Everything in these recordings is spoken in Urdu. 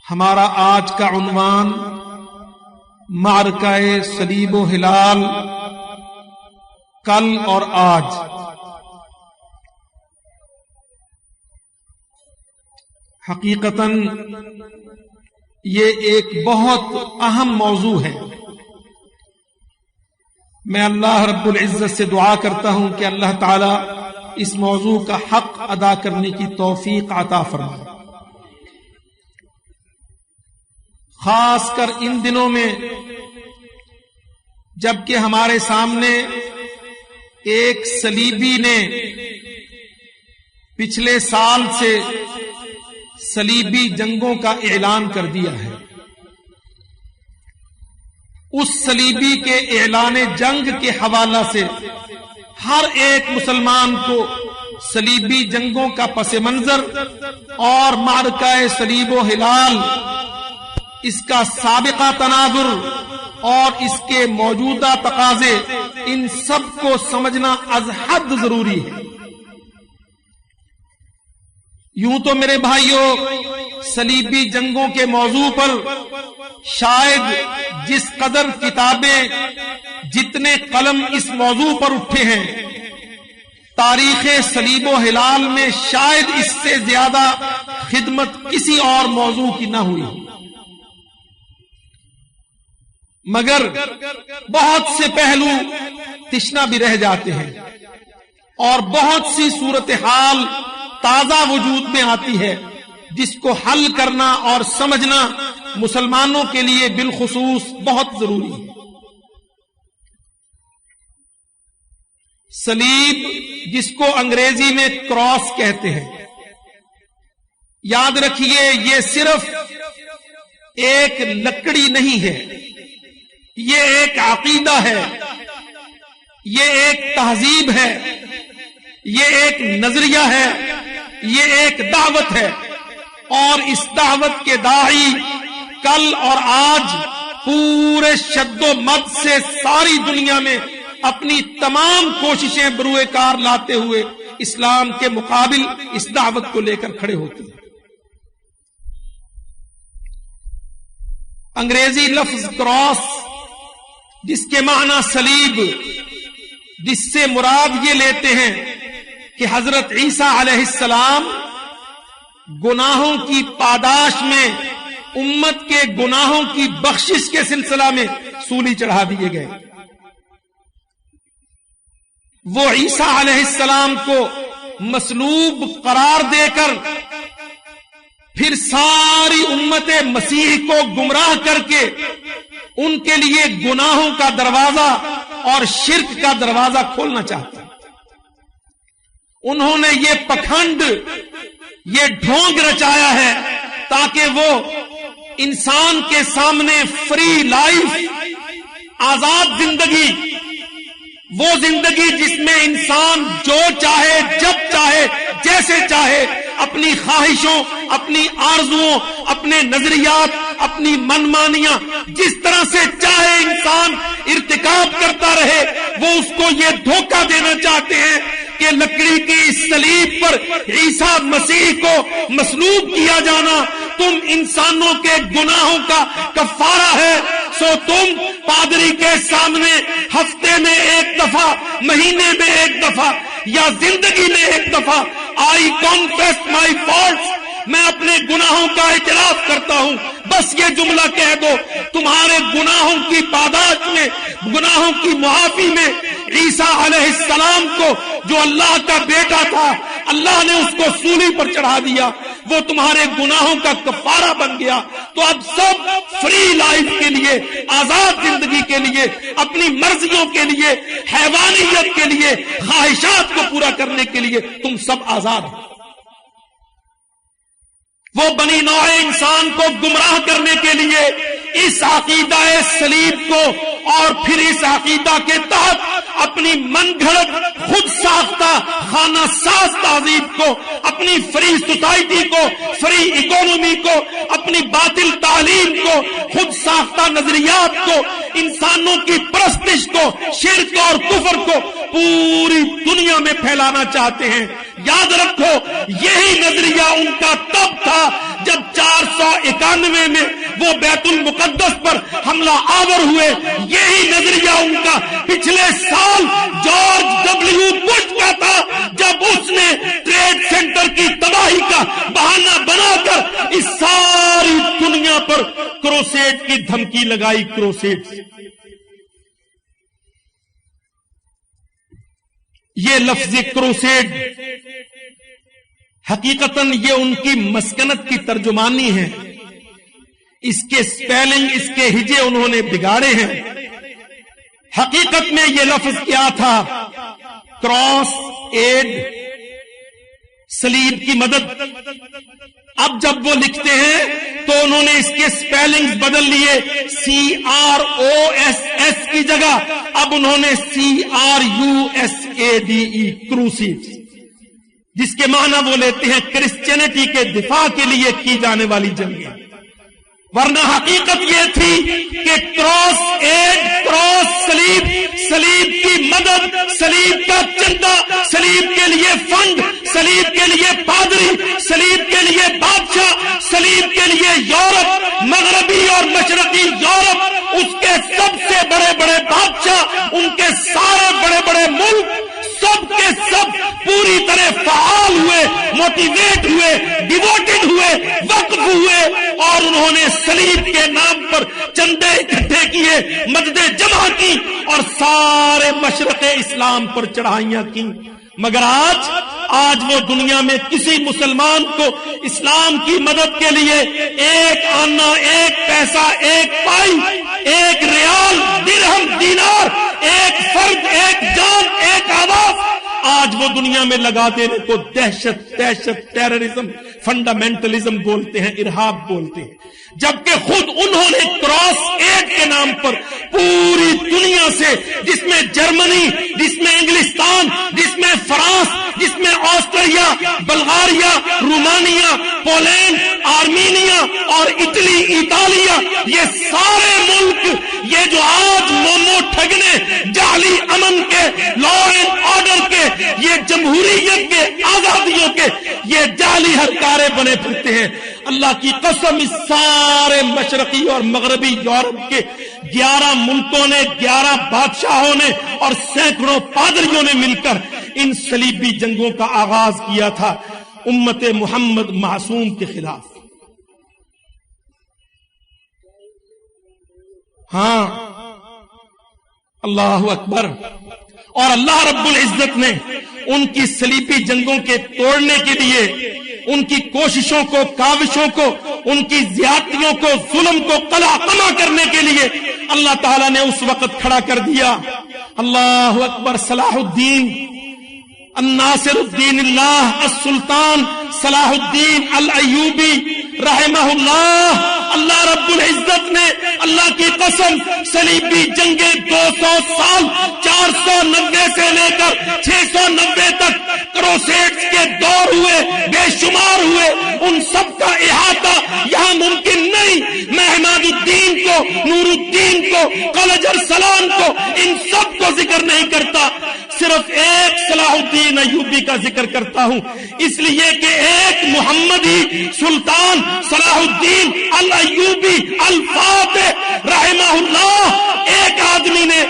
ہمارا آج کا عنوان معرکہ صلیب و ہلال، کل اور آج۔ حقیقتاً یہ ایک بہت اہم موضوع ہے۔ میں اللہ رب العزت سے دعا کرتا ہوں کہ اللہ تعالی اس موضوع کا حق ادا کرنے کی توفیق عطا فرمائے۔ خاص کر ان دنوں میں جبکہ ہمارے سامنے ایک صلیبی نے پچھلے سال سے صلیبی جنگوں کا اعلان کر دیا ہے، اس صلیبی کے اعلان جنگ کے حوالہ سے ہر ایک مسلمان کو صلیبی جنگوں کا پس منظر اور معرکہ صلیب و ہلال، اس کا سابقہ تناظر اور اس کے موجودہ تقاضے، ان سب کو سمجھنا از حد ضروری ہے۔ یوں تو میرے بھائیوں، صلیبی جنگوں کے موضوع پر شاید جس قدر کتابیں، جتنے قلم اس موضوع پر اٹھے ہیں، تاریخ صلیب و ہلال میں شاید اس سے زیادہ خدمت کسی اور موضوع کی نہ ہوئی، مگر بہت سے پہلو تشنا بھی رہ جاتے ہیں اور بہت سی صورتحال تازہ وجود میں آتی ہے جس کو حل کرنا اور سمجھنا مسلمانوں کے لیے بالخصوص بہت ضروری ہے۔ صلیب، جس کو انگریزی میں کراس کہتے ہیں، یاد رکھیے یہ صرف ایک لکڑی نہیں ہے، یہ ایک عقیدہ ہے، یہ ایک تہذیب ہے، یہ ایک نظریہ ہے، یہ ایک دعوت ہے، اور اس دعوت کے داعی کل اور آج پورے شد و مد سے ساری دنیا میں اپنی تمام کوششیں بروئے کار لاتے ہوئے اسلام کے مقابل اس دعوت کو لے کر کھڑے ہوتے ہیں۔ انگریزی لفظ کراس، جس کے معنی صلیب، جس سے مراد یہ لیتے ہیں کہ حضرت عیسیٰ علیہ السلام گناہوں کی پاداش میں امت کے گناہوں کی بخشش کے سلسلہ میں سولی چڑھا دیے گئے۔ وہ عیسیٰ علیہ السلام کو مصلوب قرار دے کر پھر ساری امت مسیح کو گمراہ کر کے ان کے لیے گناہوں کا دروازہ اور شرک کا دروازہ کھولنا چاہتے ہیں۔ انہوں نے یہ پکھنڈ، یہ ڈھونگ رچایا ہے تاکہ وہ انسان کے سامنے فری لائف، آزاد زندگی، وہ زندگی جس میں انسان جو چاہے، جب چاہے، جیسے چاہے اپنی خواہشوں، اپنی آرزوؤں، اپنے نظریات، اپنی منمانیاں جس طرح سے چاہے انسان ارتکاب کرتا رہے، وہ اس کو یہ دھوکہ دینا چاہتے ہیں کہ لکڑی کی اس صلیب پر عیسیٰ مسیح کو مصلوب کیا جانا تم انسانوں کے گناہوں کا کفارہ ہے، سو تم پادری کے سامنے ہفتے میں ایک دفعہ، مہینے میں ایک دفعہ یا زندگی میں ایک دفعہ I confess my faults، میں اپنے گناہوں کا اعتراف کرتا ہوں، بس یہ جملہ کہہ دو، تمہارے گناہوں کی پاداش میں، گناہوں کی معافی میں عیسیٰ علیہ السلام کو، جو اللہ کا بیٹا تھا، اللہ نے اس کو سولی پر چڑھا دیا، وہ تمہارے گناہوں کا کفارہ بن گیا۔ تو اب سب فری لائف کے لیے، آزاد زندگی کے لیے، اپنی مرضیوں کے لیے، حیوانیت کے لیے، خواہشات کو پورا کرنے کے لیے تم سب آزاد ہو۔ وہ بنی نوع انسان کو گمراہ کرنے کے لیے اس عقیدہ صلیب کو اور پھر اس عقیدہ کے تحت اپنی من گھڑت خود ساختہ خانہ ساز تہذیب کو، اپنی فری سوسائٹی کو، فری اکانومی کو، اپنی باطل تعلیم کو، خود ساختہ نظریات کو، انسانوں کی پرستش کو، شرک اور کفر کو پوری دنیا میں پھیلانا چاہتے ہیں۔ یاد رکھو یہی نظریہ ان کا تب تھا جب 491 میں وہ بیت المقدس پر حملہ آور ہوئے، یہی نظریہ ان کا پچھلے سال جارج ڈبلیو بش کا تھا جب اس نے ٹریڈ سینٹر کی تباہی کا بہانہ بنا کر اس ساری دنیا پر کروسیڈ کی دھمکی لگائی۔ کروسیڈ، یہ لفظ کروسیڈ حقیقتاً یہ ان کی مسکنت کی ترجمانی ہے، اس کے سپیلنگ، اس کے ہجے انہوں نے بگاڑے ہیں۔ حقیقت میں یہ لفظ کیا تھا؟ کراس ایڈ، صلیب کی مدد۔ اب جب وہ لکھتے ہیں تو انہوں نے اس کے سپیلنگز بدل لیے، CROSS کی جگہ اب انہوں نے CRUSADE، کروسیڈ، جس کے معنی وہ لیتے ہیں کرسچینٹی کے دفاع کے لیے کی جانے والی جنگیں۔ ورنہ حقیقت یہ تھی کہ کراس ایڈ، کراس صلیب، صلیب کی مدد، صلیب کا چندہ، صلیب کے لیے فنڈ، صلیب کے لیے پادری، صلیب کے لیے بادشاہ، صلیب کے لیے یورپ، مغربی اور مشرقی یورپ، اس کے سب سے بڑے بڑے بادشاہ، ان کے سارے بڑے بڑے ملک، سب کے سب پوری طرح فعال ہوئے، موٹیویٹ ہوئے، ڈیووٹڈ ہوئے، وقف ہوئے، اور انہوں نے صلیب کے نام پر چندے اکٹھے کیے، مددیں جمع کی اور سارے مشرق اسلام پر چڑھائیاں کی۔ مگر آج وہ دنیا میں کسی مسلمان کو اسلام کی مدد کے لیے ایک آنا، ایک پیسہ، ایک پائی، ایک ریال، درہم، دینار، ایک فرد، ایک جان، ایک آواز آج وہ دنیا میں لگا دینے کو دہشت، ٹیررزم، فنڈامنٹلزم بولتے ہیں، ارہاب بولتے ہیں، جبکہ خود انہوں نے کراس ایڈ کے نام پر پوری دنیا سے، جس میں جرمنی، جس میں انگلستان، جس میں فرانس، جس میں Austria, Bulgaria, Romania, Poland, Armenia اور اٹلی، اطالیہ، یہ سارے ملک، یہ جو آج مومو ٹھگنے، جعلی امن کے، لا اینڈ آرڈر کے، یہ جمہوریت کے، آزادیوں کے، یہ جعلی ہرکارے بنے پھرتے ہیں۔ اللہ کی قسم، اس سارے مشرقی اور مغربی یورپ کے 11 ملکوں نے، 11 بادشاہوں نے اور سینکڑوں پادریوں نے مل کر ان صلیبی جنگوں کا آغاز کیا تھا امت محمد معصوم کے خلاف۔ ہاں، اللہ اکبر۔ اور اللہ رب العزت نے ان کی صلیبی جنگوں کے توڑنے کے لیے، ان کی کوششوں کو، کاوشوں کو، ان کی زیادتیوں کو، ظلم کو قلع قمع کرنے کے لیے اللہ تعالیٰ نے اس وقت کھڑا کر دیا۔ اللہ اکبر۔ صلاح الدین الناصر الدین اللہ السلطان صلاح الدین الایوبی رحمہ اللہ، اللہ رب العزت نے اللہ کی قسم صلیبی جنگیں 200 سال، 490 سے لے کر 690 تک کروسیڈز کے دور ہوئے، بے شمار ہوئے، ان سب کا احاطہ یہاں ممکن نہیں۔ میں عماد الدین کو، نور الدین کو، قلج ارسلان کو، ان سب کو ذکر نہیں کرتا، صرف ایک صلاح الدین ایوبی کا ذکر کرتا ہوں، اس لیے کہ ایک محمدی سلطان صلاح الدین الایوبی الفاتح رحمہ اللہ، ایک آدمی نے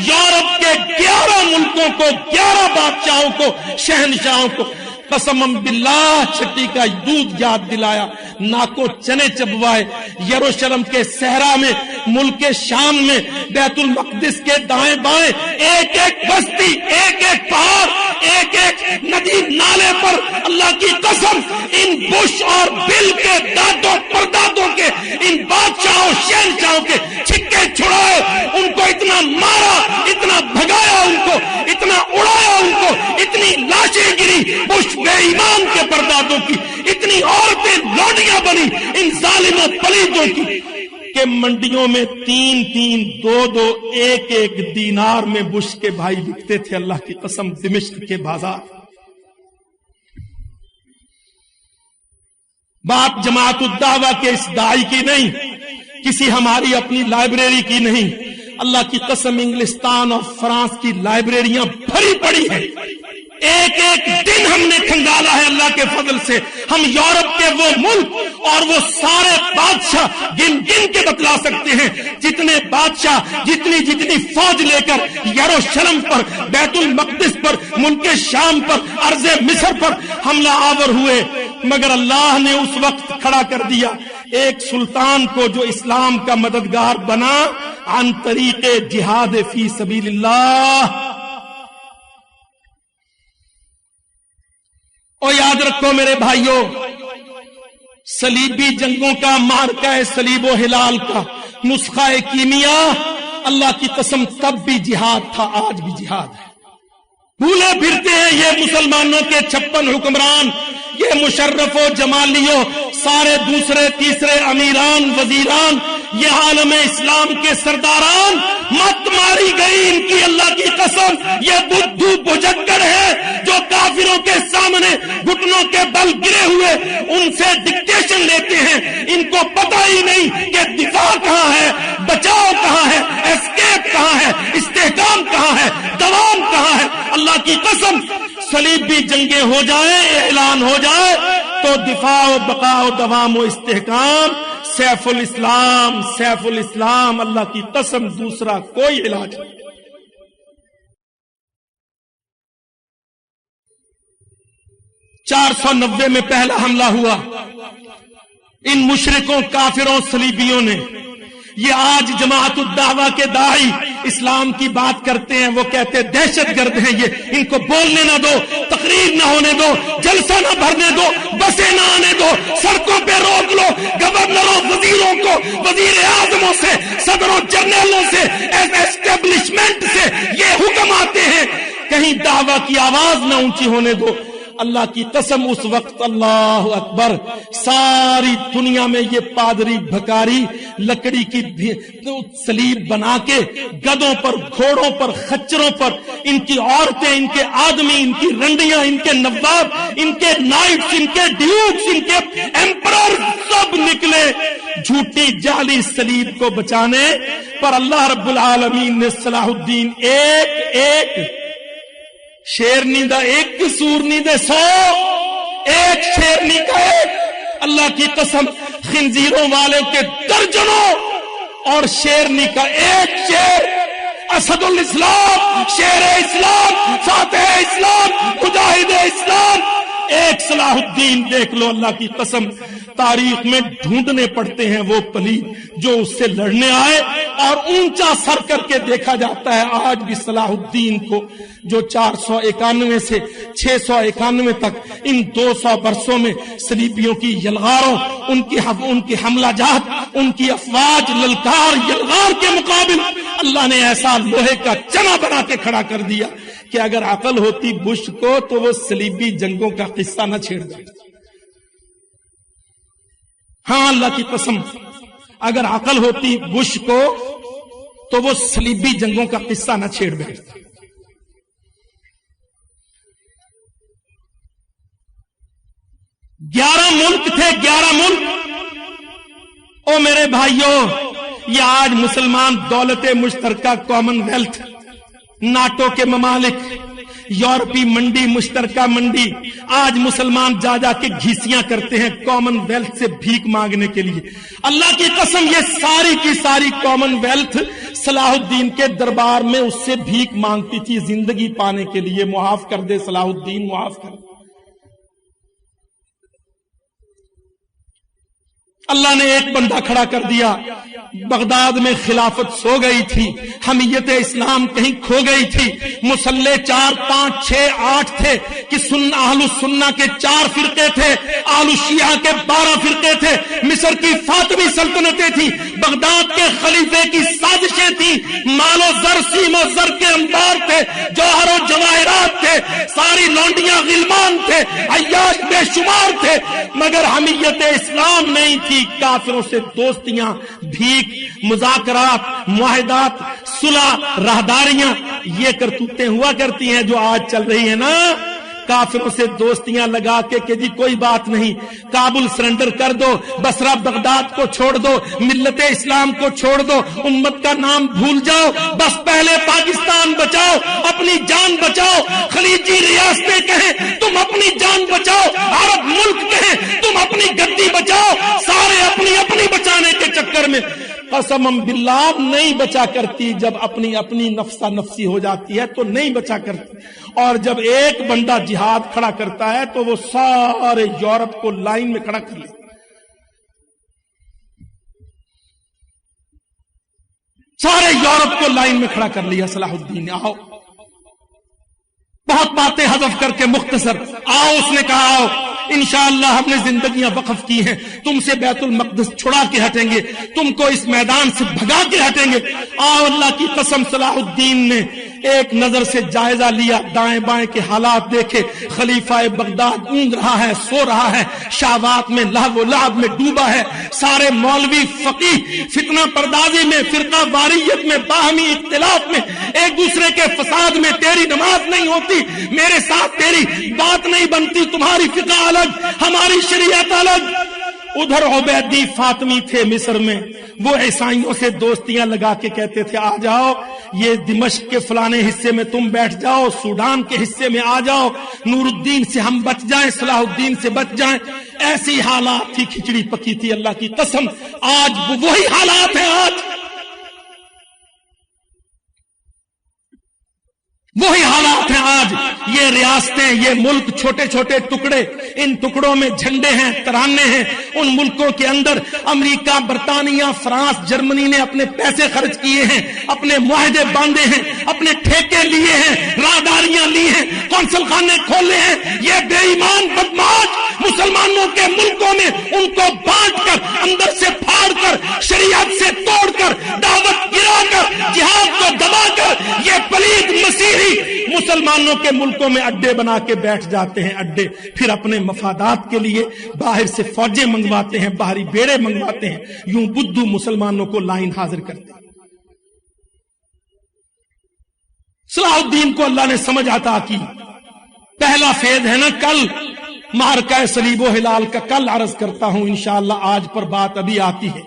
یورپ کے 11 ملکوں کو، 11 بادشاہوں کو، شہنشاہوں کو قسم باللہ چھٹی کا دودھ یاد دلایا، ناکو چنے چبوائے، یروشلم کے صحرا میں، ملک شام میں، بیت المقدس کے دائیں بائیں، ایک ایک بستی، ایک ایک پہاڑ، ایک ایک ندی نالے پر اللہ کی قسم ان بش اور بل کے دادوں پردادوں کے، ان بادشاہوں شہنشاہوں کے چھکے چھڑائے، ان کو اتنا مارا، اتنا بھگایا، ان کو اتنا اڑایا، ان کو اتنی لاشیں گری بش بے ایمان کے پردادوں کی، اتنی عورتیں لوڈیاں بنی ان ظالم و پلیتوں کی کہ منڈیوں میں 3-3، 2-2، 1-1 دینار میں بش کے بھائی بکتے تھے۔ اللہ کی قسم، دمشق کے بازار۔ بات جماعت الدعوہ کے اس داعی کی نہیں، کسی ہماری اپنی لائبریری کی نہیں، اللہ کی قسم انگلستان اور فرانس کی لائبریریاں بھری پڑی ہیں، ایک ایک دن ہم نے کھنگالا ہے اللہ کے فضل سے۔ ہم یورپ کے وہ ملک اور وہ سارے بادشاہ گن گن کے بتلا سکتے ہیں، جتنے بادشاہ جتنی فوج لے کر یروشلم پر، بیت المقدس پر، ملک شام پر، ارض مصر پر حملہ آور ہوئے، مگر اللہ نے اس وقت کھڑا کر دیا ایک سلطان کو جو اسلام کا مددگار بنا عن طریق جہاد فی سبیل اللہ۔ اور یاد رکھو میرے بھائیوں، صلیبی جنگوں کا مارکہ صلیب و ہلال کا نسخہ کیمیا اللہ کی قسم تب بھی جہاد تھا، آج بھی جہاد ہے۔ بھولے پھرتے ہیں یہ مسلمانوں کے 56 حکمران، یہ مشرف و جمالیوں، سارے دوسرے تیسرے امیران وزیران، یہ عالم اسلام کے سرداران، مت ماری گئی ان کی اللہ کی قسم۔ یہ بدھو بجگر ہے جو کافروں کے سامنے گھٹنوں کے بل گرے ہوئے ان سے ڈکٹیشن لیتے ہیں، ان کو پتہ ہی نہیں کہ دفاع کہاں ہے، بچاؤ کہاں ہے، اسکیپ کہاں ہے، استحکام کہاں ہے، دوام کہاں ہے۔ اللہ کی قسم صلیبی جنگیں ہو جائیں، اعلان ہو جائے تو دفاع و بقاء و دوام و استحکام سیف الاسلام، سیف الاسلام، اللہ کی قسم دوسرا کوئی علاج نہیں۔ 490 میں پہلا حملہ ہوا ان مشرکوں، کافروں، صلیبیوں نے۔ یہ آج جماعت الدعوہ کے داعی اسلام کی بات کرتے ہیں، وہ کہتے ہیں دہشت گرد ہیں یہ، ان کو بولنے نہ دو، تقریر نہ ہونے دو، جلسہ نہ بھرنے دو، بسیں نہ آنے دو، سڑکوں پہ روک لو، گورنروں، وزیروں کو، وزیر اعظموں سے، صدروں، جنرلوں سے، اسٹیبلشمنٹ سے یہ حکم آتے ہیں، کہیں دعویٰ کی آواز نہ اونچی ہونے دو۔ اللہ کی قسم اس وقت اللہ اکبر، ساری دنیا میں یہ پادری بھکاری لکڑی کی صلیب بنا کے گدوں پر، گھوڑوں پر، خچروں پر، ان کی عورتیں، ان کے آدمی، ان کی رنڈیاں، ان کے نواب، ان کے نائٹس، ان کے ڈیوکس، ان کے ایمپرر سب نکلے جھوٹی جعلی صلیب کو بچانے، پر اللہ رب العالمین نے صلاح الدین ایک شیرنی دا ایک سورنی دے 100، ایک شیرنی کا ایک، اللہ کی قسم خنزیروں والے کے درجنوں اور شیرنی کا ایک شیر، اسد الاسلام، شیر اسلام، فاتح اسلام، مجاہد اسلام، ایک صلاح الدین۔ دیکھ لو اللہ کی قسم تاریخ میں ڈھونڈنے پڑتے ہیں وہ پلید جو اس سے لڑنے آئے، اور اونچا سر کر کے دیکھا جاتا ہے آج بھی صلاح الدین کو، جو 491 سے 691 تک ان 200 برسوں میں صلیبیوں کی یلغاروں، ان کی حملہ جات، ان کی افواج للکار یلغار کے مقابل اللہ نے ایسا لوہے کا چنا بنا کے کھڑا کر دیا کہ اگر عقل ہوتی بش کو تو وہ صلیبی جنگوں کا قصہ نہ چھیڑ دے۔ ہاں اللہ کی قسم اگر عقل ہوتی بش کو تو وہ صلیبی جنگوں کا قصہ نہ چھیڑ بیٹھتا۔ 11 ملک تھے، 11 ملک۔ او میرے بھائیوں، یہ آج مسلمان دولت مشترکہ کامن ویلتھ، ناٹو کے ممالک، یورپی منڈی، مشترکہ منڈی، آج مسلمان جا جا کے گھیسیاں کرتے ہیں کامن ویلتھ سے بھیک مانگنے کے لیے۔ اللہ کی قسم یہ ساری کی ساری کامن ویلتھ صلاح الدین کے دربار میں اس سے بھیک مانگتی تھی زندگی پانے کے لیے، معاف کر دے صلاح الدین، معاف کر دے۔ اللہ نے ایک بندہ کھڑا کر دیا، بغداد میں خلافت سو گئی تھی، حمیت اسلام کہیں کھو گئی تھی، مسلح 4 5 6 8 تھے کہ اہل السنہ کے 4 فرقے تھے، اہل الشیعہ کے 12 فرقے تھے، مصر کی فاطمی سلطنتیں تھیں، بغداد کے خلیفے کی سازشیں تھیں، مال و زر، سیم و زر کے انبار تھے، جوہر و جواہرات تھے، ساری لونڈیاں غلمان تھے، عیاش بے شمار تھے، مگر حمیت اسلام نہیں تھی۔ کافروں سے دوستیاں، بھیک، مذاکرات، معاہدات، صلح، راہداریاں، یہ کرتوتیں ہوا کرتی ہیں جو آج چل رہی ہیں نا۔ کافروں سے دوستیاں لگا کے کہ جی کوئی بات نہیں، کابل سرنڈر کر دو، بصرہ بغداد کو چھوڑ دو، ملت اسلام کو چھوڑ دو، امت کا نام بھول جاؤ، بس پہلے پاکستان بچاؤ، اپنی جان بچاؤ، خلیجی ریاستیں کہیں تم اپنی جان بچاؤ، عرب ملک کہیں تم اپنی گدی بچاؤ، سارے اپنی اپنی بچانے کے چکر میں قسم باللہ نہیں بچا کرتی. جب اپنی نفسا نفسی ہو جاتی ہے تو نہیں بچا کرتی، اور جب ایک بندہ جہاد کھڑا کرتا ہے تو وہ سارے یورپ کو لائن میں کھڑا کر لیتا. سارے یورپ کو لائن میں کھڑا کر لیا صلاح الدین نے. آؤ بہت باتیں حذف کر کے مختصر آؤ، اس نے کہا آؤ انشاءاللہ ہم نے زندگیاں وقف کی ہیں، تم سے بیت المقدس چھڑا کے ہٹیں گے، تم کو اس میدان سے بھگا کے ہٹیں گے. آؤ اللہ کی قسم صلاح الدین نے ایک نظر سے جائزہ لیا، دائیں بائیں کے حالات دیکھے. خلیفہ بغداد اونگ رہا ہے، سو رہا ہے، شہوات میں لہو و لعب میں ڈوبا ہے. سارے مولوی فقیہ فتنہ پردازی میں، فرقہ واریت میں، باہمی اختلاف میں، ایک دوسرے کے فساد میں. تیری نماز نہیں ہوتی، میرے ساتھ تیری بات نہیں بنتی، تمہاری فقہ الگ، ہماری شریعت الگ. ادھر عبیدی فاطمی تھے مصر میں، وہ عیسائیوں سے دوستیاں لگا کے کہتے تھے آ جاؤ، یہ دمشق کے فلانے حصے میں تم بیٹھ جاؤ، سوڈان کے حصے میں آ جاؤ، نور الدین سے ہم بچ جائیں، صلاح الدین سے بچ جائیں. ایسی حالات تھی، کھچڑی پکی تھی. اللہ کی قسم آج وہی حالات ہیں، آج وہی حالات ہیں. آج یہ ریاستیں، یہ ملک چھوٹے چھوٹے ٹکڑے، ان ٹکڑوں میں جھنڈے ہیں، ترانے ہیں. ان ملکوں کے اندر امریکہ، برطانیہ، فرانس، جرمنی نے اپنے پیسے خرچ کیے ہیں، اپنے معاہدے باندھے ہیں، اپنے ٹھیکے لیے ہیں، راہداریاں لی ہیں، قونصل خانے کھولے ہیں. یہ بے ایمان بدماش مسلمانوں کے ملکوں میں ان کو بانٹ کر، اندر سے پھاڑ کر، شریعت سے توڑ کر، دعوت گرا کر، جہاد کو دبا کر، یہ پلید مسیحی مسلمانوں کے ملکوں میں اڈے بنا کے بیٹھ جاتے ہیں. اڈے پھر اپنے مفادات کے لیے باہر سے فوجیں منگواتے ہیں، باہری بیڑے منگواتے ہیں، یوں بدھو مسلمانوں کو لائن حاضر کرتے ہیں. صلاح الدین کو اللہ نے سمجھ عطا کی. پہلا فیض ہے نا کل معرکہ صلیب و ہلال کا، کل عرض کرتا ہوں انشاءاللہ، آج پر بات ابھی آتی ہے.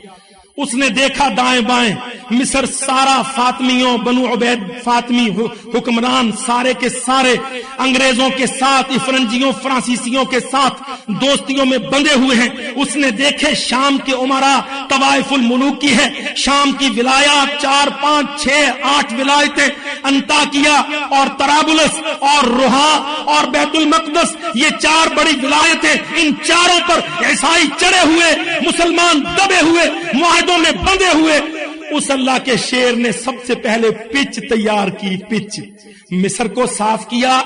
اس نے دیکھا دائیں بائیں مصر سارا فاطمیوں، بنو عبید فاطمی حکمران سارے کے سارے انگریزوں کے ساتھ، فرنجیوں فرانسیسیوں کے ساتھ دوستیوں میں بندھے ہوئے ہیں. اس نے دیکھے شام کے عمرا طوائف الملوک کی ہے، شام کی ولایات 4 5 6 8 ولایتیں، انطاکیہ اور طرابلس اور روحا اور بیت المقدس، یہ 4 بڑی ولایتیں. ان چاروں پر عیسائی چڑھے ہوئے، مسلمان دبے ہوئے، معاہدوں میں بندھے ہوئے. اس اللہ کے شیر نے سب سے پہلے پچ تیار کی. پچ مصر کو صاف کیا،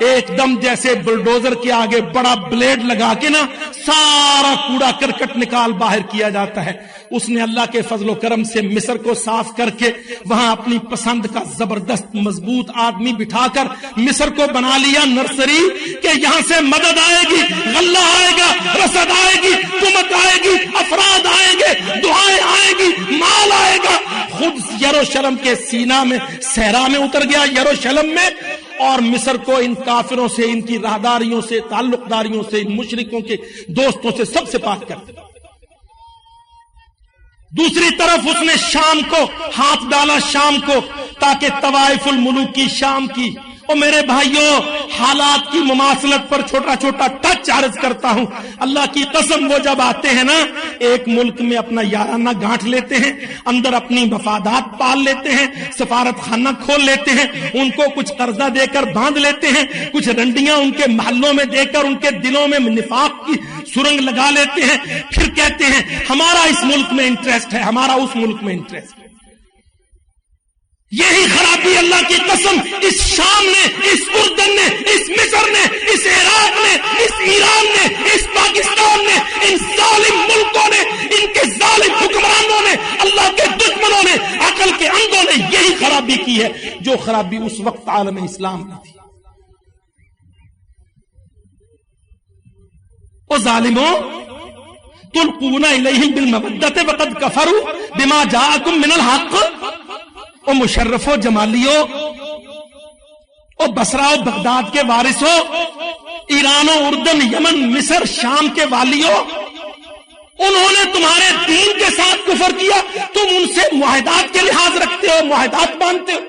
ایک دم جیسے بلڈوزر کے آگے بڑا بلیڈ لگا کے نا سارا کوڑا کرکٹ نکال باہر کیا جاتا ہے. اس نے اللہ کے فضل و کرم سے مصر کو صاف کر کے وہاں اپنی پسند کا زبردست مضبوط آدمی بٹھا کر مصر کو بنا لیا نرسری کہ یہاں سے مدد آئے گی، غلہ آئے گا، رسد آئے گی، قوت آئے گی، افراد آئیں گے، دعائیں آئیں گی، مال آئے گا. خود یروشلم کے سینا میں، صحرا میں اتر گیا یروشلم میں، اور مصر کو ان کافروں سے، ان کی راہداریوں سے، تعلق داریوں سے، ان مشرکوں کے دوستوں سے سب سے پاک کر دیا. دوسری طرف اس نے شام کو ہاتھ ڈالا، شام کو، تاکہ طوائف الملوک کی شام کی. اور میرے بھائیوں حالات کی مماثلت پر چھوٹا چھوٹا ٹچ عرض کرتا ہوں. اللہ کی قسم وہ جب آتے ہیں نا ایک ملک میں اپنا یارانہ گانٹھ لیتے ہیں، اندر اپنی مفادات پال لیتے ہیں، سفارت خانہ کھول لیتے ہیں، ان کو کچھ قرضہ دے کر باندھ لیتے ہیں، کچھ رنڈیاں ان کے محلوں میں دے کر ان کے دلوں میں نفاق کی سرنگ لگا لیتے ہیں، پھر کہتے ہیں ہمارا اس ملک میں انٹرسٹ ہے، ہمارا اس ملک میں انٹرسٹ ہے. یہی خرابی اللہ کی قسم اس شام نے، اس اردن نے، اس مصر نے، اس عراق نے، اس ایران نے، اس پاکستان نے، ان ظالم ملکوں نے، ان کے ظالم حکمرانوں نے، اللہ کے دشمنوں نے، عقل کے اندھوں نے یہی خرابی کی ہے جو خرابی اس وقت عالم اسلام میں تھی. او ظالموں تلقون الیہم بالمودۃ وقد کفروا بما جاءکم من الحق. او مشرف و جمالیو، او بصرہ و بغداد کے وارث ہو، ایران و اردن، یمن، مصر، شام کے والیوں، انہوں نے تمہارے دین کے ساتھ کفر کیا، تم ان سے معاہدات کے لحاظ رکھتے ہو، معاہدات مانتے ہو۔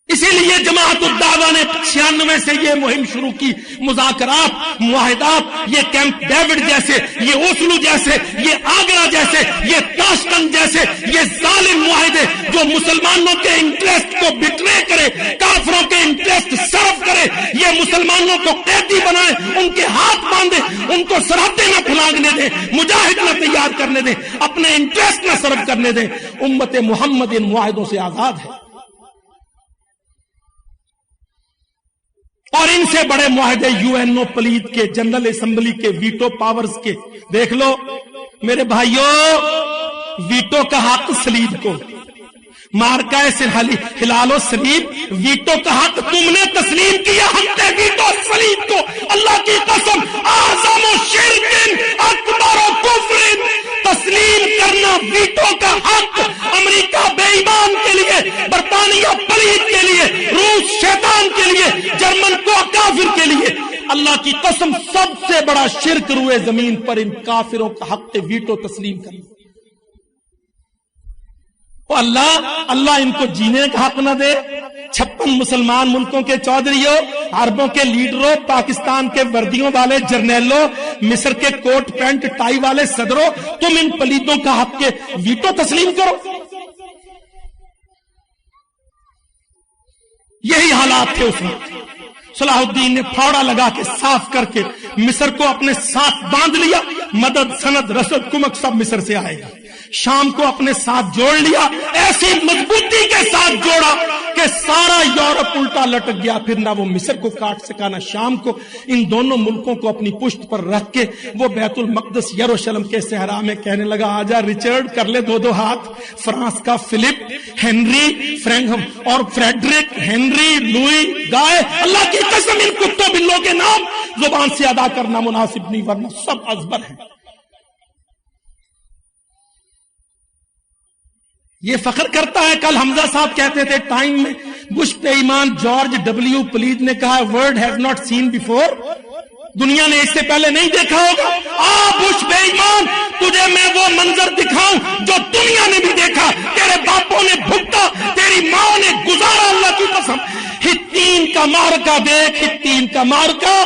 اسی لیے جماعت الدعوہ نے 96 سے یہ مہم شروع کی، مذاکرات، معاہدات، یہ کیمپ ڈیوڈ جیسے، یہ اوسلو جیسے، یہ آگرہ جیسے، یہ تاشکند جیسے، یہ ظالم معاہدے جو مسلمانوں کے انٹرسٹ کو بٹرے کرے، کافروں کے انٹرسٹ صرف کرے، یہ مسلمانوں کو قیدی بنائے، ان کے ہاتھ باندھے، ان کو سرحدیں نہ پھلانگنے دیں، مجاہد نہ تیار کرنے دیں، اپنے انٹرسٹ نہ صرف کرنے دیں۔ امت محمد ان معاہدوں سے آزاد ہے، اور ان سے بڑے معاہدے یو این او پلیت کے، جنرل اسمبلی کے، ویٹو پاورز کے دیکھ لو میرے بھائیوں۔ ویٹو کا حق سلیب کو، مارکا ہلال و سلیب، ویٹو کا حق تم نے تسلیم کیا، حق ویٹو سلیب کو، اللہ کی قسم اعظم و شرک اکبر و کفر، تسلیم کرنا ویٹو کا حق امریکہ بے ایمان کے لیے، برطانیہ پلیت کے لیے، روس شیطان کے لیے، جرمن کو کافر کے لیے، اللہ کی قسم سب سے بڑا شرک روئے زمین پر ان کافروں کا حق ویٹو تسلیم کرنا۔ اللہ ان کو جینے کا حق نہ دے۔ 56 مسلمان ملکوں کے چودھریوں، عربوں کے لیڈروں، پاکستان کے وردیوں والے جرنیلوں، مصر کے کوٹ پینٹ ٹائی والے صدروں، تم ان پلیتوں کا حق کے ویٹو تسلیم کرو۔ یہی حالات تھے اس وقت۔ صلاح الدین نے پھاوڑا لگا کے صاف کر کے مصر کو اپنے ساتھ باندھ لیا، مدد، سند، رسد، کمک سب مصر سے آئے گا۔ شام کو اپنے ساتھ جوڑ لیا، ایسی مضبوطی کے ساتھ جوڑا کہ سارا یورپ الٹا لٹک گیا، پھر نہ وہ مصر کو کاٹ سکا نہ شام کو۔ ان دونوں ملکوں کو اپنی پشت پر رکھ کے وہ بیت المقدس یروشلم کے صحرا میں کہنے لگا، آجا رچرڈ، کر لے دو ہاتھ۔ فرانس کا فلپ، ہنری، فرینک اور فریڈرک، ہنری، لوئی، گائے، اللہ کی قسم ان کتوں بلوں کے نام زبان سے ادا کرنا مناسب نہیں، ورنہ سب ازبر ہیں۔ یہ فخر کرتا ہے، کل حمزہ صاحب کہتے تھے ٹائم میں، بش بے ایمان جارج ڈبلیو پلیت نے کہا world has not seen before, دنیا نے اس سے پہلے نہیں دیکھا ہوگا۔ بش بے ایمان، تجھے میں وہ منظر دکھاؤں جو دنیا نے بھی دیکھا، تیرے باپوں نے بھگتا، تیری ماں نے گزارا، اللہ کی قسم۔ ہتین کا مارکا دیکھ، ہتین کا مارکا،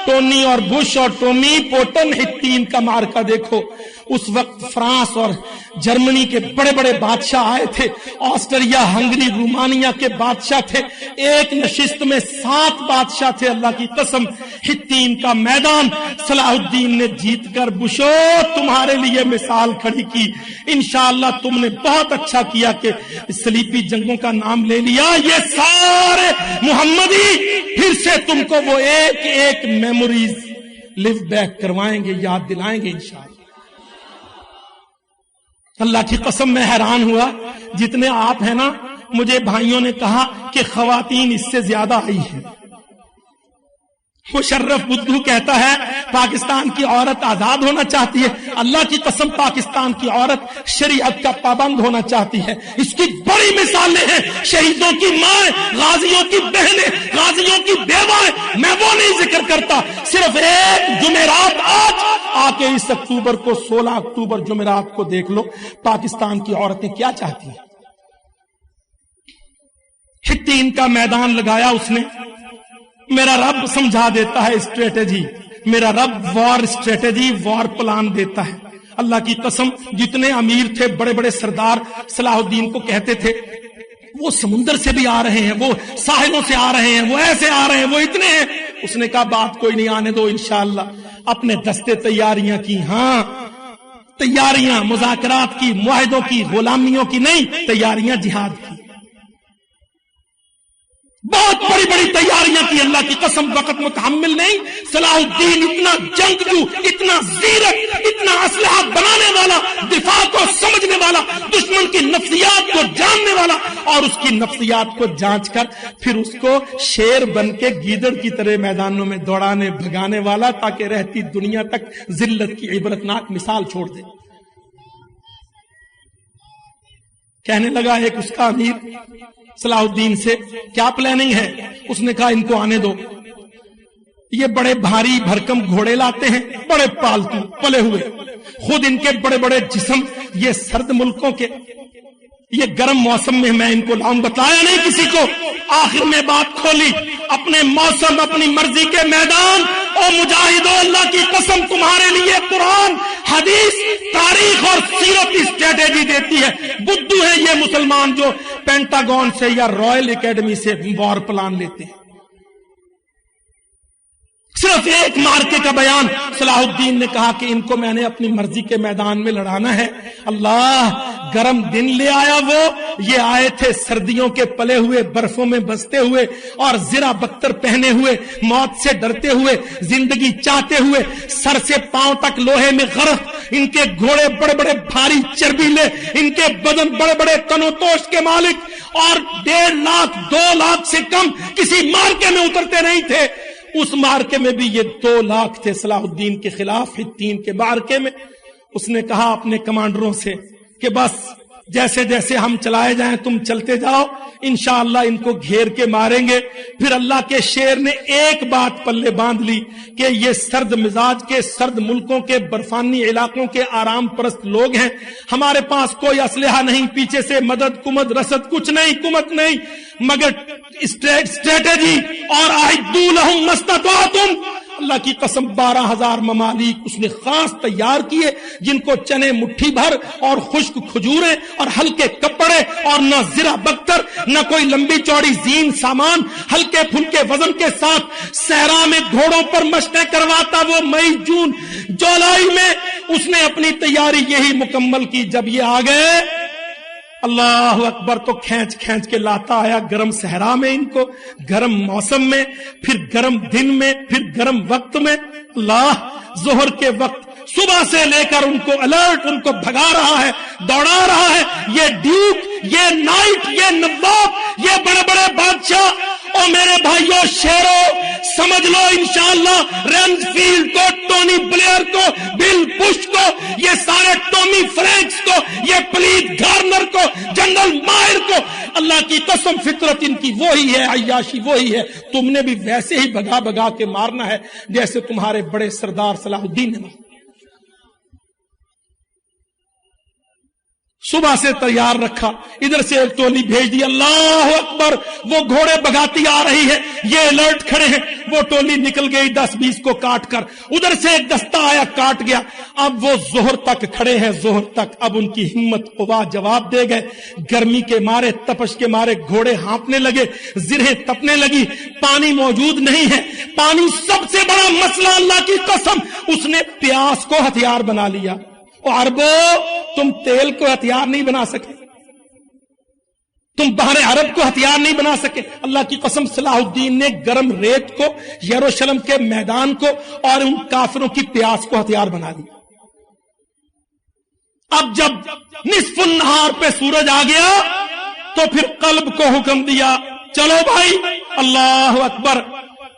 ٹونی اور بش اور ٹومی پوٹن، ہتین کا مارکا دیکھو۔ اس وقت فرانس اور جرمنی کے بڑے بڑے بادشاہ آئے تھے، آسٹریا، ہنگری، رومانیہ کے بادشاہ تھے، ایک نشست میں 7 بادشاہ تھے، اللہ کی قسم۔ ہتین کا میدان صلاح الدین نے جیت کر بشو تمہارے لیے مثال کھڑی کی۔ انشاءاللہ تم نے بہت اچھا کیا کہ صلیبی جنگوں کا نام لے لیا، یہ سارے محمدی پھر سے تم کو وہ ایک ایک میموریز لیو بیک کروائیں گے، یاد دلائیں گے انشاءاللہ۔ اللہ کی قسم میں حیران ہوا، جتنے آپ ہیں نا، مجھے بھائیوں نے کہا کہ خواتین اس سے زیادہ آئی ہیں۔ مشرف بدھو کہتا ہے پاکستان کی عورت آزاد ہونا چاہتی ہے، اللہ کی قسم پاکستان کی عورت شریعت کا پابند ہونا چاہتی ہے۔ اس کی بڑی مثالیں ہیں، شہیدوں کی مائیں، غازیوں کی بہنیں، غازیوں کی بیوائیں، میں وہ نہیں ذکر کرتا، صرف ایک جمعرات آج آ کے اس اکتوبر کو 16 اکتوبر جمعرات کو دیکھ لو پاکستان کی عورتیں کیا چاہتی ہیں۔ ہتین کا میدان لگایا اس نے۔ میرا رب سمجھا دیتا ہے اسٹریٹجی، میرا رب وار اسٹریٹجی، وار پلان دیتا ہے۔ اللہ کی قسم جتنے امیر تھے، بڑے بڑے سردار صلاح الدین کو کہتے تھے وہ سمندر سے بھی آ رہے ہیں، وہ ساحلوں سے آ رہے ہیں، وہ ایسے آ رہے ہیں، وہ اتنے ہیں۔ اس نے کہا بات کوئی نہیں، آنے دو انشاءاللہ۔ اپنے دستے تیاریاں کی، ہاں تیاریاں مذاکرات کی، معاہدوں کی، غلامیوں کی نہیں، تیاریاں جہاد کی، بہت بڑی بڑی تیاریاں کی۔ اللہ کی قسم وقت متحمل نہیں۔ صلاح الدین اتنا جنگجو، اتنا زیرک، اتنا اسلحہ بنانے والا، دفاع کو سمجھنے والا، دشمن کی نفسیات کو جاننے والا، اور اس کی نفسیات کو جانچ کر پھر اس کو شیر بن کے گیدڑ کی طرح میدانوں میں دوڑانے بھگانے والا، تاکہ رہتی دنیا تک ذلت کی عبرتناک مثال چھوڑ دے۔ کہنے لگا ایک اس کا امیر صلاح الدین سے کیا پلاننگ ہے؟ اس نے کہا ان کو آنے دو، یہ بڑے بھاری بھرکم گھوڑے لاتے ہیں، بڑے پالتو پلے ہوئے، خود ان کے بڑے بڑے جسم، یہ سرد ملکوں کے، یہ گرم موسم میں میں ان کو لاؤں، بتایا نہیں کسی کو۔ آخر میں بات کھولی، اپنے موسم اپنی مرضی کے میدان، او مجاہدو اللہ کی قسم تمہارے لیے قرآن حدیث تاریخ اور سیرت کی اسٹریٹجی دیتی ہے۔ بدھو ہیں یہ مسلمان جو پینٹاگون سے یا رائل اکیڈمی سے وار پلان لیتے ہیں۔ صرف ایک مارکے کا بیان، صلاح الدین نے کہا کہ ان کو میں نے اپنی مرضی کے میدان میں لڑانا ہے۔ اللہ گرم دن لے آیا وہ، یہ آئے تھے سردیوں کے پلے ہوئے، برفوں میں بستے ہوئے اور زرہ بختر پہنے ہوئے، موت سے ڈرتے ہوئے، زندگی چاہتے ہوئے، سر سے پاؤں تک لوہے میں غرق، ان کے گھوڑے بڑے بڑے بھاری چربیلے، ان کے بدن بڑے بڑے تنو توش کے مالک، اور 1.5 لاکھ 2 لاکھ سے کم کسی مارکے میں اترتے نہیں تھے۔ اس مارکے میں بھی یہ 2 لاکھ تھے صلاح الدین کے خلاف، حطین کے مارکے میں۔ اس نے کہا اپنے کمانڈروں سے کہ بس جیسے جیسے ہم چلائے جائیں تم چلتے جاؤ، انشاءاللہ ان کو گھیر کے ماریں گے۔ پھر اللہ کے شیر نے ایک بات پلے باندھ لی کہ یہ سرد مزاج کے، سرد ملکوں کے، برفانی علاقوں کے آرام پرست لوگ ہیں، ہمارے پاس کوئی اسلحہ نہیں، پیچھے سے مدد کمد رسد کچھ نہیں، کمک نہیں، مگر اسٹریٹجی اور اعدوا لهم ما استطعتم۔ اللہ کی قسم 12,000 ممالک اس نے خاص تیار کیے، جن کو چنے مٹھی بھر اور خشک کھجوریں اور ہلکے کپڑے اور نہ زرہ بختر، نہ کوئی لمبی چوڑی زین سامان، ہلکے پھلکے وزن کے ساتھ صحرا میں گھوڑوں پر مشقیں کرواتا وہ مئی جون جولائی میں۔ اس نے اپنی تیاری یہی مکمل کی۔ جب یہ آ گئے اللہ اکبر تو کھینچ کھینچ کے لاتا آیا گرم صحرا میں، ان کو گرم موسم میں، پھر گرم دن میں، پھر گرم وقت میں۔ اللہ ظہر کے وقت صبح سے لے کر ان کو الرٹ، ان کو بھگا رہا ہے، دوڑا رہا ہے۔ یہ ڈیوک، یہ نائٹ، یہ نواب، یہ بڑے بڑے بادشاہ، اور میرے بھائیوں شیرو سمجھ لو انشاءاللہ رینز فیلڈ کو، ٹونی بلیئر کو، بل بش کو، یہ سارے ٹومی فرینکس کو، یہ پلیت گارنر کو، جنرل مائر کو، اللہ کی قسم فطرت ان کی وہی ہے، عیاشی وہی ہے۔ تم نے بھی ویسے ہی بھگا بھگا کے مارنا ہے جیسے تمہارے بڑے سردار صلاح الدین نے مارا۔ صبح سے تیار رکھا، ادھر سے ایک ٹولی بھیج دی، اللہ اکبر، وہ گھوڑے بگاتی آ رہی ہے، یہ الرٹ کھڑے ہیں، وہ ٹولی نکل گئی 10-20 کو کاٹ کر، ادھر سے ایک دستہ آیا کاٹ گیا۔ اب وہ ظہر تک کھڑے ہیں، ظہر تک اب ان کی ہمت قوا جواب دے گئے۔ گرمی کے مارے، تپش کے مارے گھوڑے ہانپنے لگے، زرہیں تپنے لگی، پانی موجود نہیں ہے۔ پانی سب سے بڑا مسئلہ، اللہ کی قسم، اس نے پیاس کو ہتھیار بنا لیا۔ عربو تم تیل کو ہتھیار نہیں بنا سکے، تم بحر عرب کو ہتھیار نہیں بنا سکے۔ اللہ کی قسم صلاح الدین نے گرم ریت کو، یروشلم کے میدان کو اور ان کافروں کی پیاس کو ہتھیار بنا دیا۔ اب جب نصف النہار پہ سورج آ گیا تو پھر قلب کو حکم دیا، چلو بھائی، اللہ اکبر۔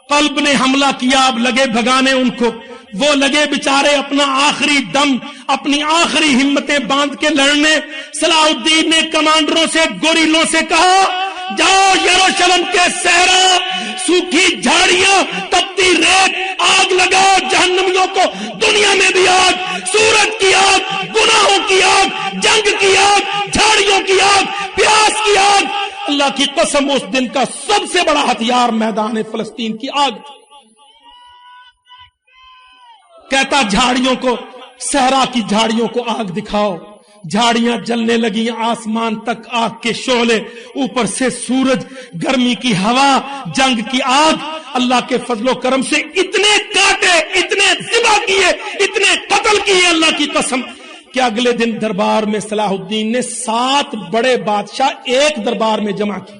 قلب نے حملہ کیا، اب لگے بھگانے ان کو، وہ لگے بچارے اپنا آخری دم، اپنی آخری ہمتیں باندھ کے لڑنے۔ صلاح الدین نے کمانڈروں سے، گوریلوں سے کہا، جاؤ یروشلم کے صحرا، سوکھی جھاڑیاں، تپتی ریت، آگ لگاؤ جہنمیوں کو، دنیا میں بھی آگ، سورج کی آگ، گناہوں کی آگ، جنگ کی آگ، جھاڑیوں کی آگ، پیاس کی آگ۔ اللہ کی قسم اس دن کا سب سے بڑا ہتھیار میدان فلسطین کی آگ تھی۔ کہتا جھاڑیوں کو، صحرا کی جھاڑیوں کو آگ دکھاؤ۔ جھاڑیاں جلنے لگی، آسمان تک آگ کے شعلے، اوپر سے سورج، گرمی کی ہوا، جنگ کی آگ۔ اللہ کے فضل و کرم سے اتنے کاٹے، اتنے ذبح کیے، اتنے قتل کیے اللہ کی قسم کہ اگلے دن دربار میں صلاح الدین نے 7 بڑے بادشاہ ایک دربار میں جمع کی۔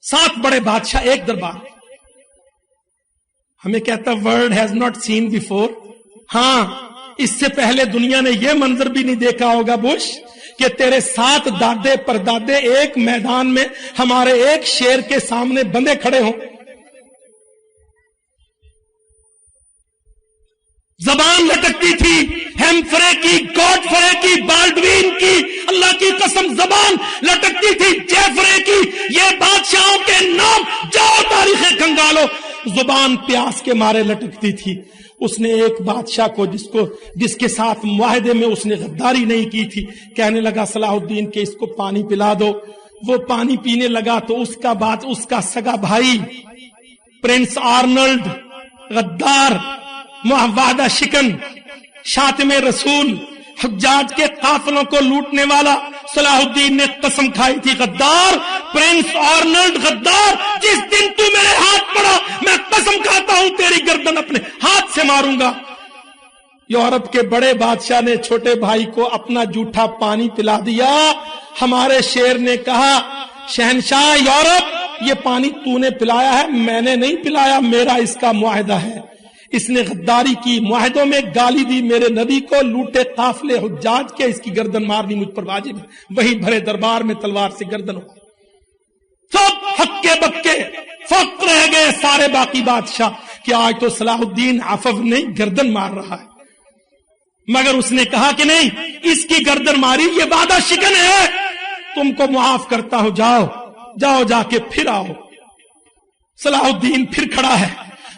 7 بڑے بادشاہ ایک دربار میں۔ ہمیں کہتا world has not seen before, ہاں اس سے پہلے دنیا نے یہ منظر بھی نہیں دیکھا ہوگا بش کہ تیرے 7 دادے پردادے ایک میدان میں ہمارے ایک شیر کے سامنے بندے کھڑے ہوں۔ زبان لٹکتی تھی، ہیمفرے کی، گاڈفرے کی، بالڈوین کی، اللہ کی قسم زبان لٹکتی تھی جیفرے کی. یہ بادشاہوں کے نام جاؤ تاریخیں کھنگالو، زبان پیاس کے مارے لٹکتی تھی. اس نے ایک بادشاہ کو جس کے ساتھ معاہدے میں اس نے غداری نہیں کی تھی، کہنے لگا صلاح الدین کے اس کو پانی پلا دو. وہ پانی پینے لگا تو اس کا سگا بھائی پرنس آرنلڈ، غدار، وعدہ شکن، شاتم رسول، حجاج کے قافلوں کو لوٹنے والا، صلاح الدین نے قسم کھائی تھی، غدار پرنس آرنلڈ غدار، جس دن تو میرے ہاتھ پڑا میں قسم کھاتا ہوں تیری گردن اپنے ہاتھ سے ماروں گا. یورپ کے بڑے بادشاہ نے چھوٹے بھائی کو اپنا جھوٹا پانی پلا دیا. ہمارے شیر نے کہا شہنشاہ یورپ یہ پانی تو نے پلایا ہے، میں نے نہیں پلایا، میرا اس کا معاہدہ ہے. اس نے غداری کی، معاہدوں میں گالی دی میرے نبی کو، لوٹے قافلے حجاج کے، اس کی گردن مارنی مجھ پر واجب ہے. وہی بھرے دربار میں تلوار سے گردن ہو، سب ہکے بکے فقط رہ گئے سارے باقی بادشاہ کہ آج تو صلاح الدین عفو نہیں گردن مار رہا ہے. مگر اس نے کہا کہ نہیں، اس کی گردن ماری یہ وعدہ شکن ہے، تم کو معاف کرتا ہوں، جاؤ جا کے پھر آؤ. صلاح الدین پھر کھڑا ہے،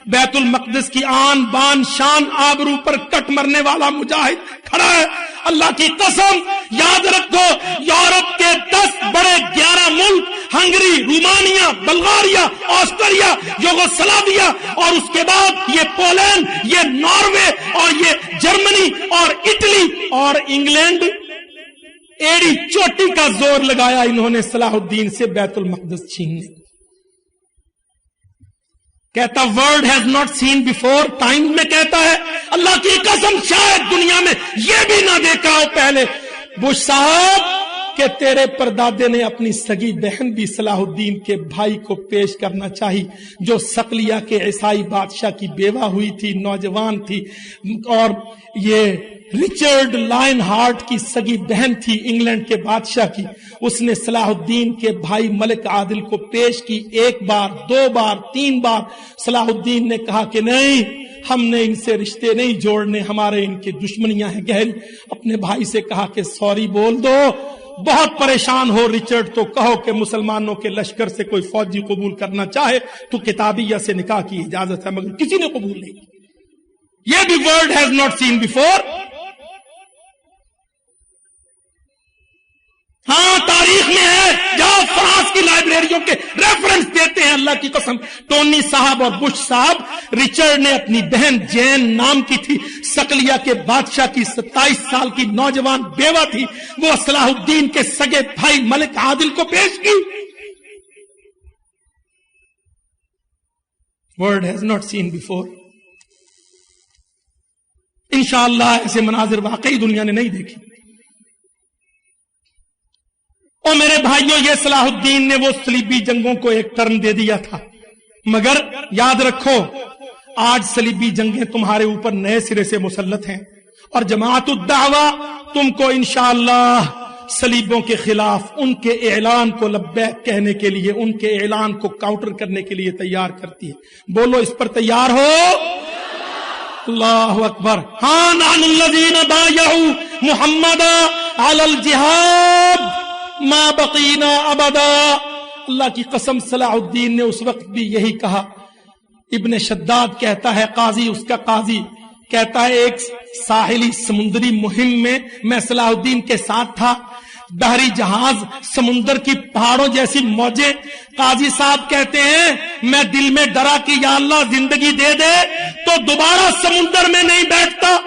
بیت المقدس کی آن بان شان آبرو پر کٹ مرنے والا مجاہد کھڑا ہے. اللہ کی قسم یاد رکھو، یورپ کے 10 بڑے 11 ملک، Hungary, Romania, Bulgaria, Austria, Yugoslavia, اور اس کے بعد یہ پولینڈ، یہ ناروے، اور یہ جرمنی اور اٹلی اور انگلینڈ، ایڑی چوٹی کا زور لگایا انہوں نے صلاح الدین سے بیت المقدس چھیننے. کہتا world has not seen before, time میں کہتا ہے اللہ کی قسم شاید دنیا میں یہ بھی نہ دیکھا ہو پہلے بش صاحب کہ تیرے پردادے نے اپنی سگی بہن بھی صلاح الدین کے بھائی کو پیش کرنا چاہی، جو صقلیہ کے عیسائی بادشاہ کی بیوہ ہوئی تھی، نوجوان تھی، اور یہ رچرڈ لائن ہارٹ کی سگی بہن تھی انگلینڈ کے بادشاہ کی. اس نے صلاح الدین کے بھائی ملک عادل کو پیش کی، 1 بار 2 بار 3 بار. صلاح الدین نے کہا کہ نہیں، ہم نے ان سے رشتے نہیں جوڑنے، ہمارے ان کی دشمنیاں ہیں گہری. اپنے بھائی سے کہا کہ سوری بول دو. بہت پریشان ہو رچرڈ تو کہو کہ مسلمانوں کے لشکر سے کوئی فوجی قبول کرنا چاہے تو کتابیہ سے نکاح کی اجازت ہے، مگر کسی نے قبول نہیں کی. یہ بھی world has not seen before. ہاں تاریخ میں ہے، جاؤ فرانس کی لائبریریوں کے ریفرنس دیتے ہیں. اللہ کی قسم ٹونی صاحب اور بش صاحب، رچرڈ نے اپنی بہن جین نام کی تھی، صقلیہ کے بادشاہ کی 27 سال کی نوجوان بیوہ تھی، وہ صلاح الدین کے سگے بھائی ملک عادل کو پیش کی. World has not seen before. انشاءاللہ ایسے مناظر واقعی دنیا نے نہیں دیکھی. اور میرے بھائیوں، یہ صلاح الدین نے وہ صلیبی جنگوں کو ایک ٹرن دے دیا تھا، مگر یاد رکھو آج صلیبی جنگیں تمہارے اوپر نئے سرے سے مسلط ہیں، اور جماعت الدعوہ تم کو انشاءاللہ صلیبوں کے خلاف ان کے اعلان کو لبیک کہنے کے لیے، ان کے اعلان کو کاؤنٹر کرنے کے لیے تیار کرتی ہے. بولو اس پر تیار ہو؟ اللہ اکبر. ہاں نحن الذین بایعوا محمد علی الجہاد ما بقینا ابدا. اللہ کی قسم صلاح الدین نے اس وقت بھی یہی کہا. ابن شداد کہتا ہے، قاضی اس کا قاضی کہتا ہے، ایک ساحلی سمندری مہم میں میں صلاح الدین کے ساتھ تھا، بحری جہاز، سمندر کی پہاڑوں جیسی موجیں. قاضی صاحب کہتے ہیں میں دل میں ڈرا کہ یا اللہ زندگی دے دے تو دوبارہ سمندر میں نہیں بیٹھتا.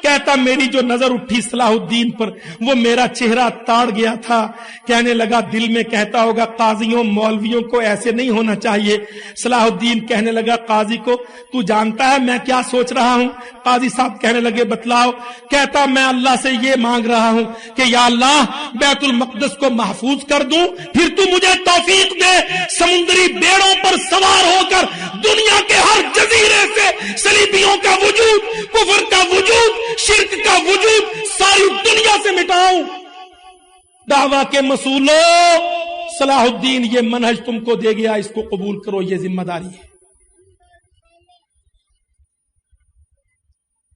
کہتا میری جو نظر اٹھی صلاح الدین پر وہ میرا چہرہ تاڑ گیا تھا. کہنے لگا دل میں کہتا ہوگا قاضیوں مولویوں کو ایسے نہیں ہونا چاہیے. صلاح الدین کہنے لگا قاضی کو تو جانتا ہے میں کیا سوچ رہا ہوں؟ قاضی صاحب کہنے لگے بتلاؤ. کہتا میں اللہ سے یہ مانگ رہا ہوں کہ یا اللہ بیت المقدس کو محفوظ کر دوں، پھر تو مجھے توفیق دے سمندری بیڑوں پر سوار ہو کر دنیا کے ہر جزیرے سے صلیبیوں کا وجود، کفر کا وجود، شرک کا وجود ساری دنیا سے مٹاؤں. دعویٰ کے مسئولوں، صلاح الدین یہ منہج تم کو دے گیا، اس کو قبول کرو، یہ ذمہ داری ہے.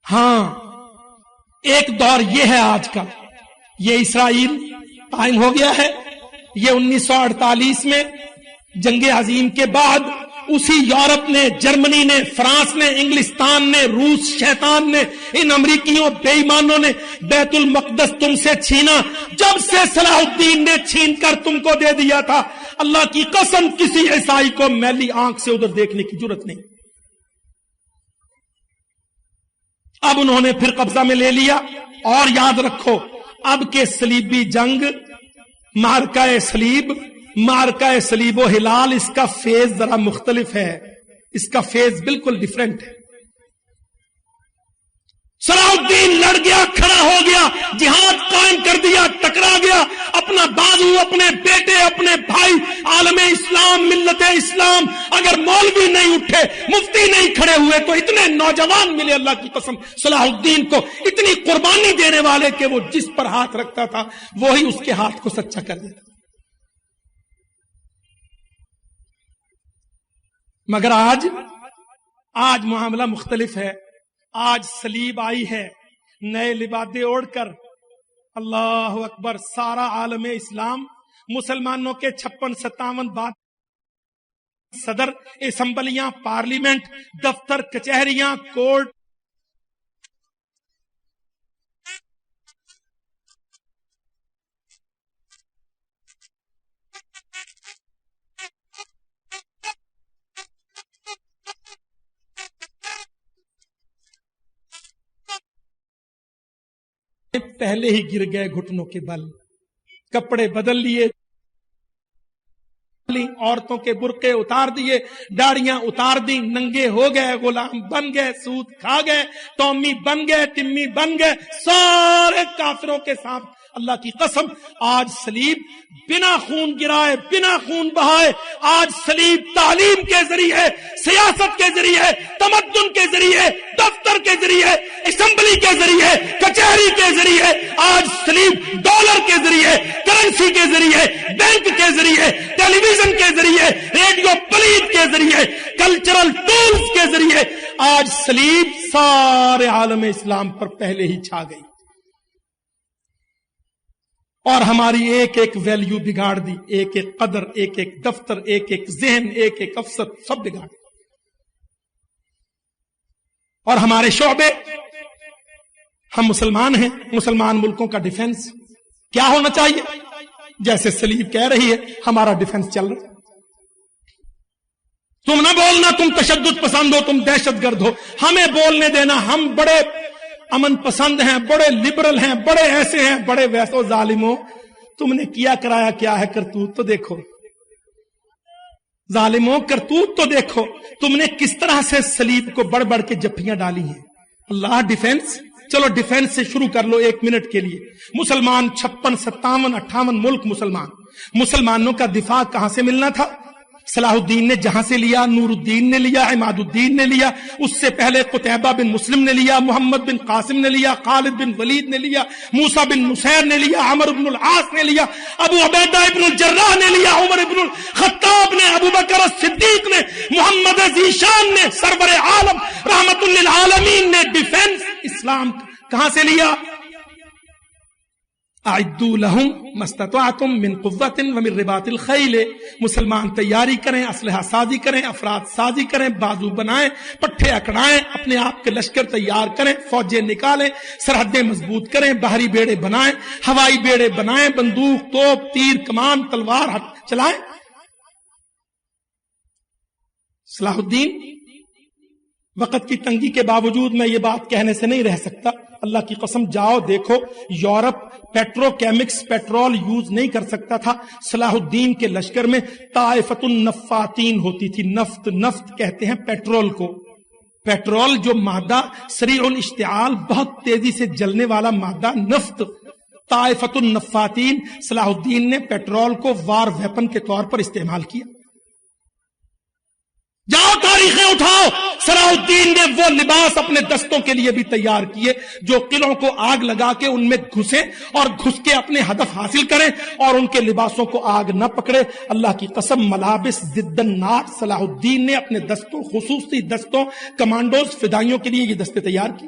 ہاں ایک دور یہ ہے آج کا، یہ اسرائیل قائم ہو گیا ہے، یہ 1948 میں جنگ عظیم کے بعد اسی یورپ نے، جرمنی نے، فرانس نے، انگلستان نے، روس شیطان نے، ان امریکیوں بے ایمانوں نے بیت المقدس تم سے چھینا۔ جب سے صلاح الدین نے چھین کر تم کو دے دیا تھا، اللہ کی قسم کسی عیسائی کو میلی آنکھ سے ادھر دیکھنے کی جرت نہیں۔ اب انہوں نے پھر قبضہ میں لے لیا، اور یاد رکھو اب کے صلیبی جنگ، معرکہ صلیب، معرکہ صلیب و ہلال، اس کا فیز ذرا مختلف ہے، اس کا فیز بالکل ڈیفرنٹ ہے۔ صلاح الدین لڑ گیا، کھڑا ہو گیا، جہاد قائم کر دیا، ٹکرا گیا، اپنا بازو، اپنے بیٹے، اپنے بھائی، عالم اسلام، ملت اسلام، اگر مولوی نہیں اٹھے، مفتی نہیں کھڑے ہوئے تو اتنے نوجوان ملے اللہ کی قسم صلاح الدین کو، اتنی قربانی دینے والے کہ وہ جس پر ہاتھ رکھتا تھا وہی اس کے ہاتھ کو سچا کر دیتا۔ مگر آج معاملہ مختلف ہے۔ آج صلیب آئی ہے نئے لبادے اوڑھ کر، اللہ اکبر، سارا عالم اسلام، مسلمانوں کے 56-57 بعد صدر، اسمبلیاں، پارلیمنٹ، دفتر، کچہریاں، کورٹ، پہلے ہی گر گئے گھٹنوں کے بل، کپڑے بدل لیے، عورتوں کے برقعے اتار دیے، داڑیاں اتار دی، ننگے ہو گئے، غلام بن گئے، سود کھا گئے، ٹومی بن گئے، ٹمی بن گئے، سارے کافروں کے ساتھ۔ اللہ کی قسم آج صلیب بنا خون گرائے، بنا خون بہائے، آج صلیب تعلیم کے ذریعے، سیاست کے ذریعے، تمدن کے ذریعے، دفتر کے ذریعے، اسمبلی کے ذریعے، کچہری کے ذریعے، آج صلیب ڈالر کے ذریعے، کرنسی کے ذریعے، بینک کے ذریعے، ٹیلی ویژن کے ذریعے، ریڈیو پلیٹ کے ذریعے، کلچرل ٹولز کے ذریعے، آج صلیب سارے عالم اسلام پر پہلے ہی چھا گئی، اور ہماری ایک ایک ویلیو بگاڑ دی، ایک ایک قدر، ایک ایک دفتر، ایک ایک ذہن، ایک ایک افسر، سب بگاڑ دی۔ اور ہمارے شعبے، ہم مسلمان ہیں، مسلمان ملکوں کا ڈیفنس کیا ہونا چاہیے؟ جیسے صلیب کہہ رہی ہے ہمارا ڈیفنس چل رہا ہے۔ تم نہ بولنا تم تشدد پسند ہو، تم دہشت گرد ہو، ہمیں بولنے دینا، ہم بڑے امن پسند ہیں، بڑے لبرل ہیں، بڑے ایسے ہیں، بڑے ویسے۔ ظالموں، تم نے کیا کرایا کیا ہے، کرتوت تو دیکھو، ظالموں کرتوت تو دیکھو، تم نے کس طرح سے صلیب کو بڑھ بڑھ کے جفیاں ڈالی ہیں۔ اللہ ڈیفنس، چلو ڈیفنس سے شروع کر لو ایک منٹ کے لیے۔ مسلمان 56 57 58 ملک مسلمانوں کا دفاع کہاں سے ملنا تھا؟ صلاح الدین نے جہاں سے لیا، نور الدین نے لیا، عماد الدین نے لیا، اس سے پہلے قتیبہ بن مسلم نے لیا، محمد بن قاسم نے لیا، خالد بن ولید نے لیا، موسیٰ بن نصیر نے لیا، عمر بن العاص نے لیا، ابو عبیدہ ابن الجراح نے لیا، عمر بن الخطاب نے، ابو بکر الصدیق نے، محمد ذیشان نے، سرور عالم رحمت للعالمین نے ڈیفنس اسلام کہاں سے لیا؟ اعدوا لهم ما استطعتم من قوة ومن رباط الخیل۔ مسلمان تیاری کریں، اسلحہ سازی کریں، افراد سازی کریں، بازو بنائیں، پٹھے اکڑائیں، اپنے آپ کے لشکر تیار کریں، فوجیں نکالیں، سرحدیں مضبوط کریں، باہری بیڑے بنائیں، ہوائی بیڑے بنائیں، بندوق، توپ، تیر، کمان، تلوار چلائیں۔ صلاح الدین، وقت کی تنگی کے باوجود میں یہ بات کہنے سے نہیں رہ سکتا، اللہ کی قسم جاؤ دیکھو، یورپ پیٹرو کیمکس، پیٹرول یوز نہیں کر سکتا تھا، صلاح الدین کے لشکر میں طائفۃ النفاتین ہوتی تھی۔ نفت کہتے ہیں پیٹرول کو، پیٹرول جو مادہ سریع الاشتعال، بہت تیزی سے جلنے والا مادہ، نفت۔ طائفۃ النفاتین، صلاح الدین نے پیٹرول کو وار ویپن کے طور پر استعمال کیا۔ جاؤ تاریخیں اٹھاؤ، صلاح الدین نے وہ لباس اپنے دستوں کے لیے بھی تیار کیے جو قلعوں کو آگ لگا کے ان میں گھسیں اور گھس کے اپنے ہدف حاصل کریں اور ان کے لباسوں کو آگ نہ پکڑے۔ اللہ کی قسم، ملابس ضد النار، صلاح الدین نے اپنے دستوں، خصوصی دستوں، کمانڈوز، فدائیوں کے لیے یہ دستے تیار کی۔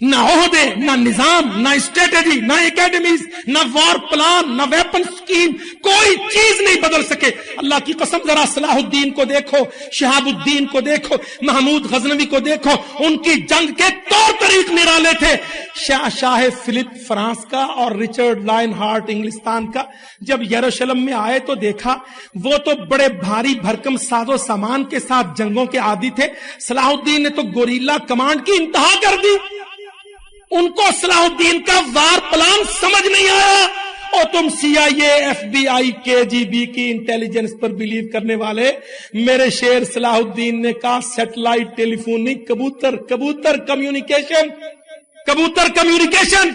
نہ عہدے، نہ نظام، نہ اسٹریٹجی، نہ اکیڈمیز، نہ وار پلان، نہ ویپن سکیم، کوئی چیز نہیں بدل سکے۔ اللہ کی قسم ذرا صلاح الدین کو دیکھو، شہاب الدین کو دیکھو، محمود غزنوی کو دیکھو، ان کی جنگ کے طور طریق نرالے تھے۔ شاہ فلپ فرانس کا اور رچرڈ لائن ہارٹ انگلستان کا جب یروشلم میں آئے تو دیکھا وہ تو بڑے بھاری بھرکم ساز و سامان کے ساتھ جنگوں کے عادی تھے، صلاح الدین نے تو گوریلا کمانڈ کی انتہا کر دی۔ ان کو صلاح الدین کا وار پلان سمجھ نہیں آیا۔ اور تم سی آئی اے، ایف بی آئی، کے جی بی کی انٹیلیجنس پر بلیو کرنے والے، میرے شیر صلاح الدین نے کہا سیٹلائٹ ٹیلی فون نہیں، کبوتر کمیونیکیشن، کبوتر کمیونیکیشن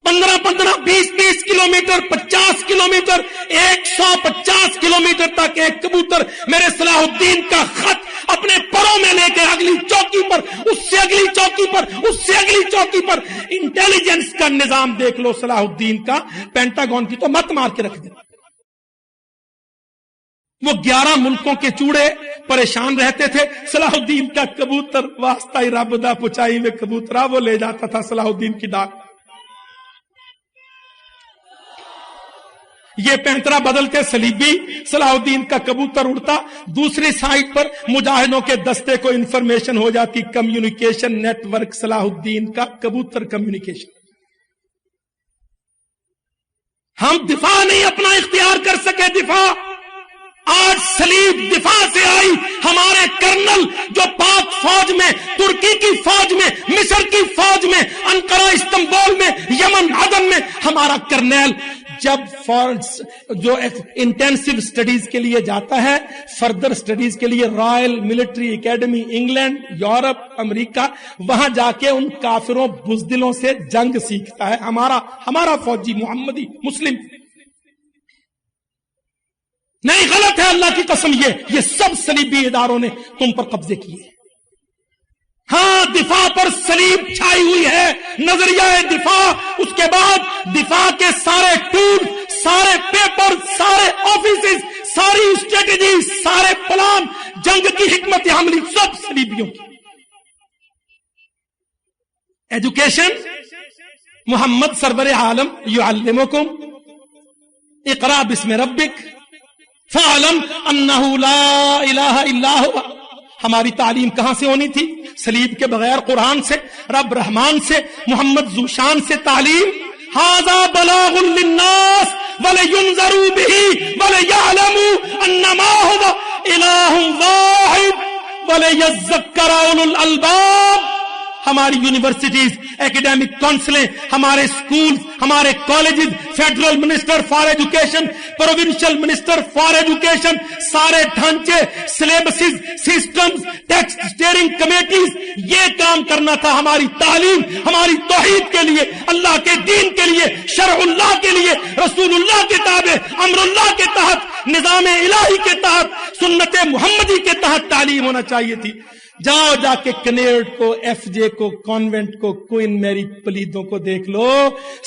15 20 کلومیٹر، 50 کلومیٹر، 150 کلومیٹر تک ایک کبوتر میرے صلاح الدین کا خط اپنے پروں میں لے کے اگلی چوکی پر، اس سے اگلی چوکی پر، اس سے اگلی چوکی پر۔ انٹیلیجنس کا نظام دیکھ لو صلاح الدین کا، پینٹاگون کی تو مت مار کے رکھ دے۔ وہ 11 ملکوں کے چوڑے پریشان رہتے تھے، صلاح الدین کا کبوتر واسطہ رب دا پچائی میں کبوترا وہ لے جاتا تھا صلاح الدین کی ڈاک۔ یہ پینترا بدلتے صلیبی، صلاح الدین کا کبوتر اڑتا، دوسری سائٹ پر مجاہدوں کے دستے کو انفارمیشن ہو جاتی، کمیونیکیشن نیٹ ورک صلاح الدین کا کبوتر کمیونیکیشن۔ ہم دفاع نہیں اپنا اختیار کر سکے، دفاع آج صلیب دفاع سے آئی۔ ہمارے کرنل جو پاک فوج میں، ترکی کی فوج میں، مصر کی فوج میں، انقرہ استنبول میں، یمن عدن میں، ہمارا کرنل جب جو انٹینسو سٹڈیز کے لیے جاتا ہے، فردر سٹڈیز کے لیے royal military academy England, Europe, امریکہ، وہاں جا کے ان کافروں بزدلوں سے جنگ سیکھتا ہے ہمارا فوجی محمدی مسلم۔ نہیں، غلط ہے اللہ کی قسم، یہ سب صلیبی اداروں نے تم پر قبضے کیے۔ ہاں، دفاع پر صلیب چھائی ہوئی ہے، نظریہ دفاع، اس کے بعد دفاع کے سارے ٹول، سارے پیپر، سارے آفیسز، ساری اسٹریٹجی، سارے پلان، جنگ کی حکمت عملی سب صلیبیوں کی۔ ایجوکیشن، محمد سرور عالم یعلمکم اقرا بسم ربک فاعلم انہ لا الہ الا ہوا۔ ہماری تعلیم کہاں سے ہونی تھی؟ صلیب کے بغیر، قرآن سے، رب رحمان سے، محمد ذوشان سے تعلیم۔ ھذا بلاغ للناس ولینذروا بہ ولیعلموا انما هو الہ واحد ولیذکر اولو الالباب۔ ہماری یونیورسٹیز، ایکیڈیمک کونسلیں، ہمارے سکولز، ہمارے colleges, federal minister for education, provincial minister for education, سارے ڈھانچے، سلیبسز، سسٹمز، ٹیکسٹ اسٹیئرنگ کمیٹیز، یہ کام کرنا تھا۔ ہماری تعلیم ہماری توحید کے لیے، اللہ کے دین کے لیے، شرع اللہ کے لیے، رسول اللہ کے تابع، امر اللہ کے تحت، نظام الہی کے تحت، سنت محمدی کے تحت تعلیم ہونا چاہیے تھی۔ جاؤ جا کے کنیڈ کو، ایف جے کو، کانوینٹ کو، کوئن میری پلیدوں کو دیکھ لو،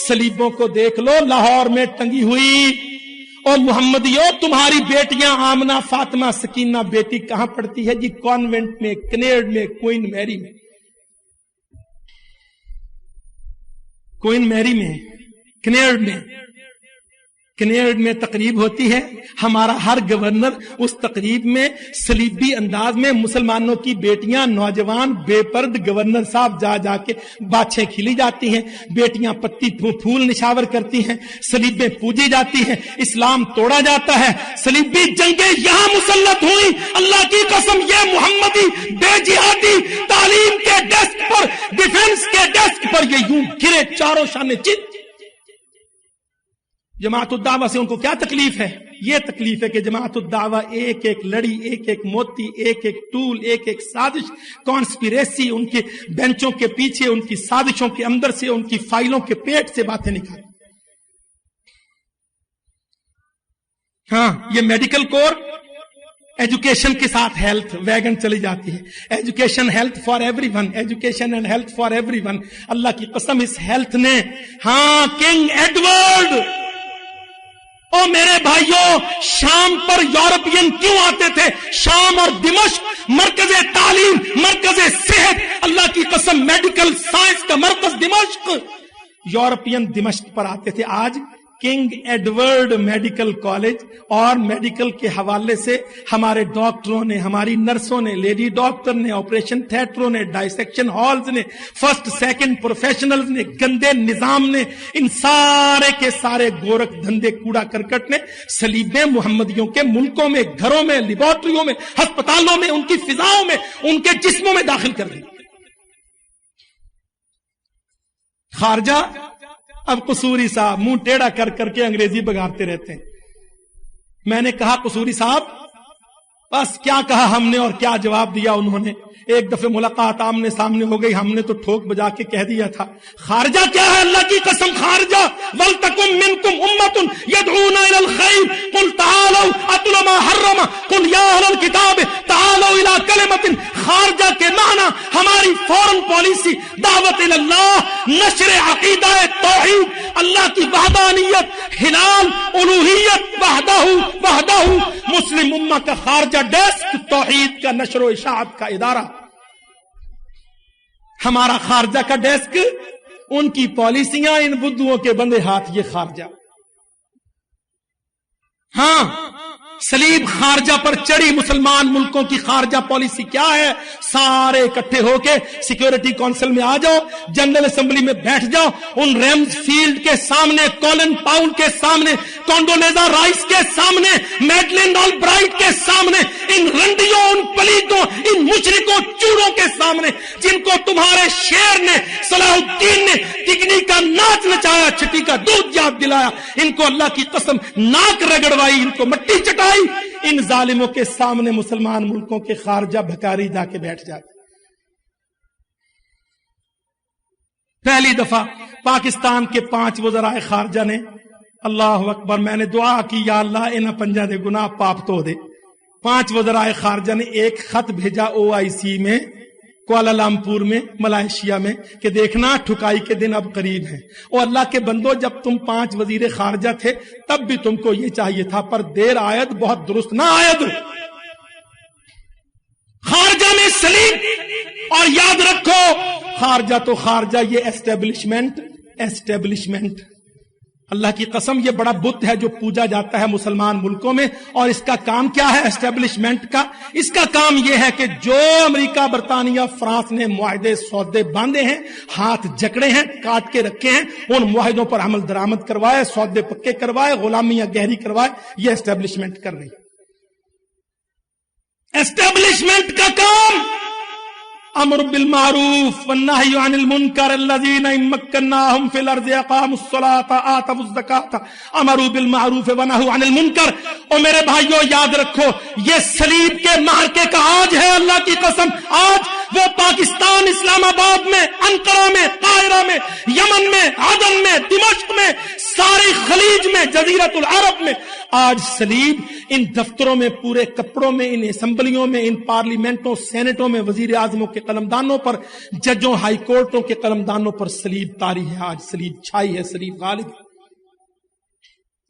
صلیبوں کو دیکھ لو لاہور میں ٹنگی ہوئی۔ اور محمدیوں، تمہاری بیٹیاں آمنہ، فاطمہ، سکینہ بیٹی کہاں پڑھتی ہے جی؟ کانوینٹ میں، کنیڈ میں، کوئن میری میں، کوئن میری میں، کنیڈ میں تقریب ہوتی ہے، ہمارا ہر گورنر اس تقریب میں صلیبی انداز میں مسلمانوں کی بیٹیاں، نوجوان بے پرد گورنر صاحب جا کے باچھیں کھلی جاتی ہیں، بیٹیاں پتی پھول نشاور کرتی ہیں، صلیبیں پوجی جاتی ہیں، اسلام توڑا جاتا ہے، صلیبی جنگیں یہاں مسلط ہوئی۔ اللہ کی قسم، یہ محمدی بے جہادی تعلیم کے ڈیسک پر، ڈیفنس کے ڈیسک پر یہ یوں گرے چاروں شانے چت۔ جماعت الدعوہ سے ان کو کیا تکلیف ہے؟ یہ تکلیف ہے کہ جماعت الدعوہ ایک ایک لڑی، ایک ایک موتی، ایک ایک ٹول، ایک ایک سازش، کانسپیریسی، ان کے بینچوں کے پیچھے، ان کی سازشوں کے اندر سے، ان کی فائلوں کے پیٹ سے باتیں نکالیں۔ ہاں، یہ میڈیکل کور، ایجوکیشن کے ساتھ ہیلتھ ویگن چلی جاتی ہے۔ Education health for everyone, education and health for everyone. اللہ کی قسم، اس ہیلتھ نے، ہاں، کنگ ایڈورڈ او میرے بھائیوں، شام پر یورپین کیوں آتے تھے؟ شام اور دمشق مرکز تعلیم، مرکز صحت، اللہ کی قسم میڈیکل سائنس کا مرکز دمشق، یورپین دمشق پر آتے تھے۔ آج کنگ ایڈورڈ میڈیکل کالج اور میڈیکل کے حوالے سے ہمارے ڈاکٹروں نے، ہماری نرسوں نے، لیڈی ڈاکٹر نے، آپریشن تھیٹروں نے، ڈائسیکشن ہالز نے، فرسٹ سیکنڈ پروفیشنلز نے، گندے نظام نے، ان سارے کے سارے گورکھ دھندے کوڑا کرکٹ نے صلیبیں محمدیوں کے ملکوں میں، گھروں میں، لیبارٹریوں میں، ہسپتالوں میں، ان کی فضاؤں میں، ان کے جسموں میں داخل کر دی۔ خارجہ اب قصوری صاحب منہ ٹیڑھا کر کر کے انگریزی بگاڑتے رہتے ہیں۔ میں نے کہا قصوری صاحب بس کیا کہا ہم نے اور کیا جواب دیا انہوں نے؟ ایک دفعہ ملاقات آمنے سامنے ہو گئی، ہم نے تو ٹھوک بجا کے کہہ دیا تھا خارجہ کیا ہے؟ اللہ کی قسم خارجہ وَلْتَكُن مِّنكُمْ أُمَّةٌ يَدْعُونَ إِلَى الْخَيْرِ قُلْ تَعَالَوْا أَتْلُ مَا حَرَّمَ قُلْ يَا أَهْلَ الْكِتَابِ تَعَالَوْا إِلَى كَلِمَةٍ۔ خارجہ کے معنی ہماری فورن پالیسی دعوت اللہ، نشر عقیدہ توحید، اللہ کی وحدانیت، ہلال الوہیت، وحدہ مسلم امہ کا خارجہ ڈیسک، توحید کا نشر و اشاعت کا ادارہ۔ ہمارا خارجہ کا ڈیسک، ان کی پالیسیاں، ان بدھوؤں کے بندے ہاتھ، یہ خارجہ۔ ہاں سلیب خارجہ پر چڑھی، مسلمان ملکوں کی خارجہ پالیسی کیا ہے؟ سارے اکٹھے ہو کے سیکیورٹی کونسل میں آ جاؤ، جنرل اسمبلی میں بیٹھ جاؤ، ان ریمز فیلڈ کے سامنے، کولن پاؤل کے سامنے، کونڈولیزا رائس کے سامنے، میڈلین آل برائٹ کے سامنے، ان رنڈیوں، ان پلیتوں، ان مشرکوں، چوروں کے سامنے جن کو تمہارے شیر نے، صلاح الدین نے ٹکنی کا ناچ نچایا، چھٹی کا دودھ یاد دلایا، ان کو اللہ کی قسم ناک رگڑوائی، ان کو مٹی چٹائی، ان ظالموں کے سامنے مسلمان ملکوں کے خارجہ بھکاری جا کے بیٹھ جاتے۔ پہلی دفعہ پاکستان کے 5 وزراء خارجہ نے، اللہ اکبر، میں نے دعا کی یا اللہ انہاں پنجا دے گناہ پاپ تو دے۔ 5 وزراء خارجہ نے ایک خط بھیجا OIC میں، کوالالمپور میں، ملائیشیا میں، کہ دیکھنا ٹھکائی کے دن اب قریب ہیں۔ اور اللہ کے بندو، جب تم 5 وزیر خارجہ تھے تب بھی تم کو یہ چاہیے تھا، پر دیر آید بہت درست نہ آید۔ خارجہ میں سلیب، اور یاد رکھو خارجہ تو خارجہ، یہ اسٹیبلشمنٹ، اللہ کی قسم یہ بڑا بت ہے جو پوجا جاتا ہے مسلمان ملکوں میں، اور اس کا کام کیا ہے اسٹیبلشمنٹ کا؟ اس کا کام یہ ہے کہ جو امریکہ، برطانیہ، فرانس نے معاہدے سودے باندھے ہیں، ہاتھ جکڑے ہیں، کاٹ کے رکھے ہیں، ان معاہدوں پر عمل درآمد کروائے، سودے پکے کروائے، غلامیاں گہری کروائے، یہ اسٹیبلشمنٹ کر رہی ہے۔ اسٹیبلشمنٹ کا کام امر بالمعروف والنہی عن المنکر، الذین ان مکناہم فی الارض اقاموا الصلاۃ آتوا الزکاۃ امروا بالمعروف ونہوا عن المنکر۔ اور میرے بھائیوں یاد رکھو، یہ صلیب کے معرکے کا آج ہے، اللہ کی قسم آج وہ پاکستان، اسلام آباد میں، انقرہ میں، قاہرہ میں، یمن میں، عدن میں، دمشق میں، ساری خلیج میں، جزیرۃ العرب میں، آج صلیب ان دفتروں میں، پورے کپڑوں میں، ان اسمبلیوں میں، ان پارلیمنٹوں، سینٹوں میں، وزیر اعظموں کے قلمدانوں پر، ججوں، ہائی کورٹوں کے قلمدانوں پر صلیب طاری ہے۔ آج صلیب چھائی ہے، صلیب غالب ہے۔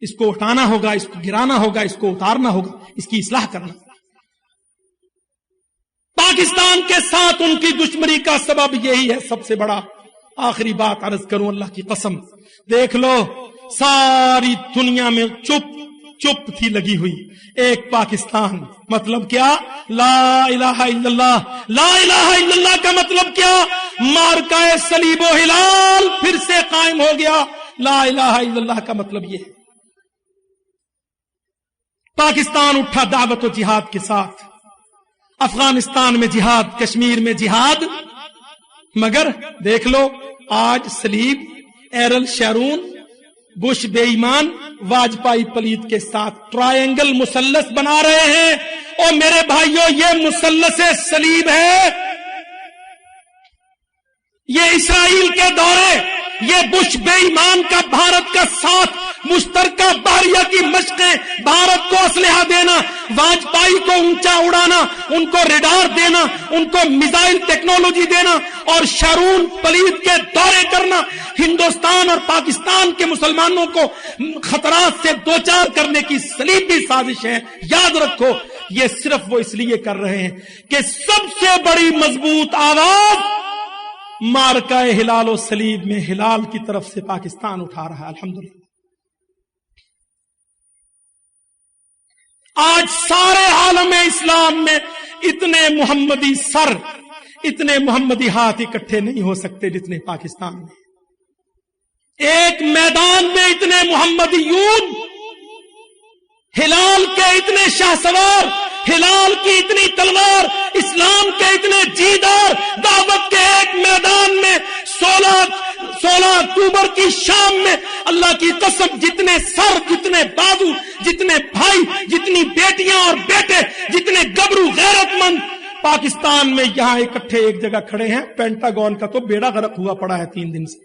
اس کو اٹھانا ہوگا، اس کو گرانا ہوگا، اس کو اتارنا ہوگا، اس کی اصلاح کرنا۔ پاکستان کے ساتھ ان کی دشمنی کا سبب یہی ہے سب سے بڑا۔ آخری بات عرض کروں، اللہ کی قسم، دیکھ لو ساری دنیا میں چپ تھی لگی ہوئی، ایک پاکستان، مطلب کیا؟ لا الہ الا اللہ۔ لا الہ الا اللہ کا مطلب کیا؟ مارکہ صلیب و ہلال پھر سے قائم ہو گیا۔ لا الہ الا اللہ کا مطلب یہ ہے۔ پاکستان اٹھا دعوت و جہاد کے ساتھ، افغانستان میں جہاد، کشمیر میں جہاد، مگر دیکھ لو آج صلیب، ایرل شیرون، بش بے ایمان، واجپائی پلیت کے ساتھ ٹرائنگل مثلث بنا رہے ہیں۔ اور میرے بھائیوں یہ مثلث صلیب ہے، یہ اسرائیل کے دورے، یہ بش بے ایمان کا بھارت کا ساتھ مشترکہ بحریہ کی مشقیں، بھارت کو اسلحہ دینا، واجپائی کو اونچا اڑانا، ان کو ریڈار دینا، ان کو میزائل ٹیکنالوجی دینا اور شارون پلید کے دورے کرنا، ہندوستان اور پاکستان کے مسلمانوں کو خطرات سے دوچار کرنے کی صلیبی سازش ہے. یاد رکھو یہ صرف وہ اس لیے کر رہے ہیں کہ سب سے بڑی مضبوط آواز مارکہ ہلال و صلیب میں ہلال کی طرف سے پاکستان اٹھا رہا ہے. الحمدللہ آج سارے عالم اسلام میں اتنے محمدی سر، اتنے محمدی ہاتھ اکٹھے نہیں ہو سکتے جتنے پاکستان میں. ایک میدان میں اتنے محمدی یون، ہلال کے اتنے شاہ سوار، ہلال کی اتنی تلوار، اسلام کے اتنے جیدار، دعوت کے ایک میدان میں 16 اکتوبر کی شام میں اللہ کی قسم جتنے سر، جتنے بازو، جتنے بھائی، جتنی بیٹیاں اور بیٹے، جتنے گبرو غیرت مند پاکستان میں یہاں اکٹھے ایک جگہ کھڑے ہیں. پینٹاگون کا تو بیڑا غرق ہوا پڑا ہے 3 دن سے.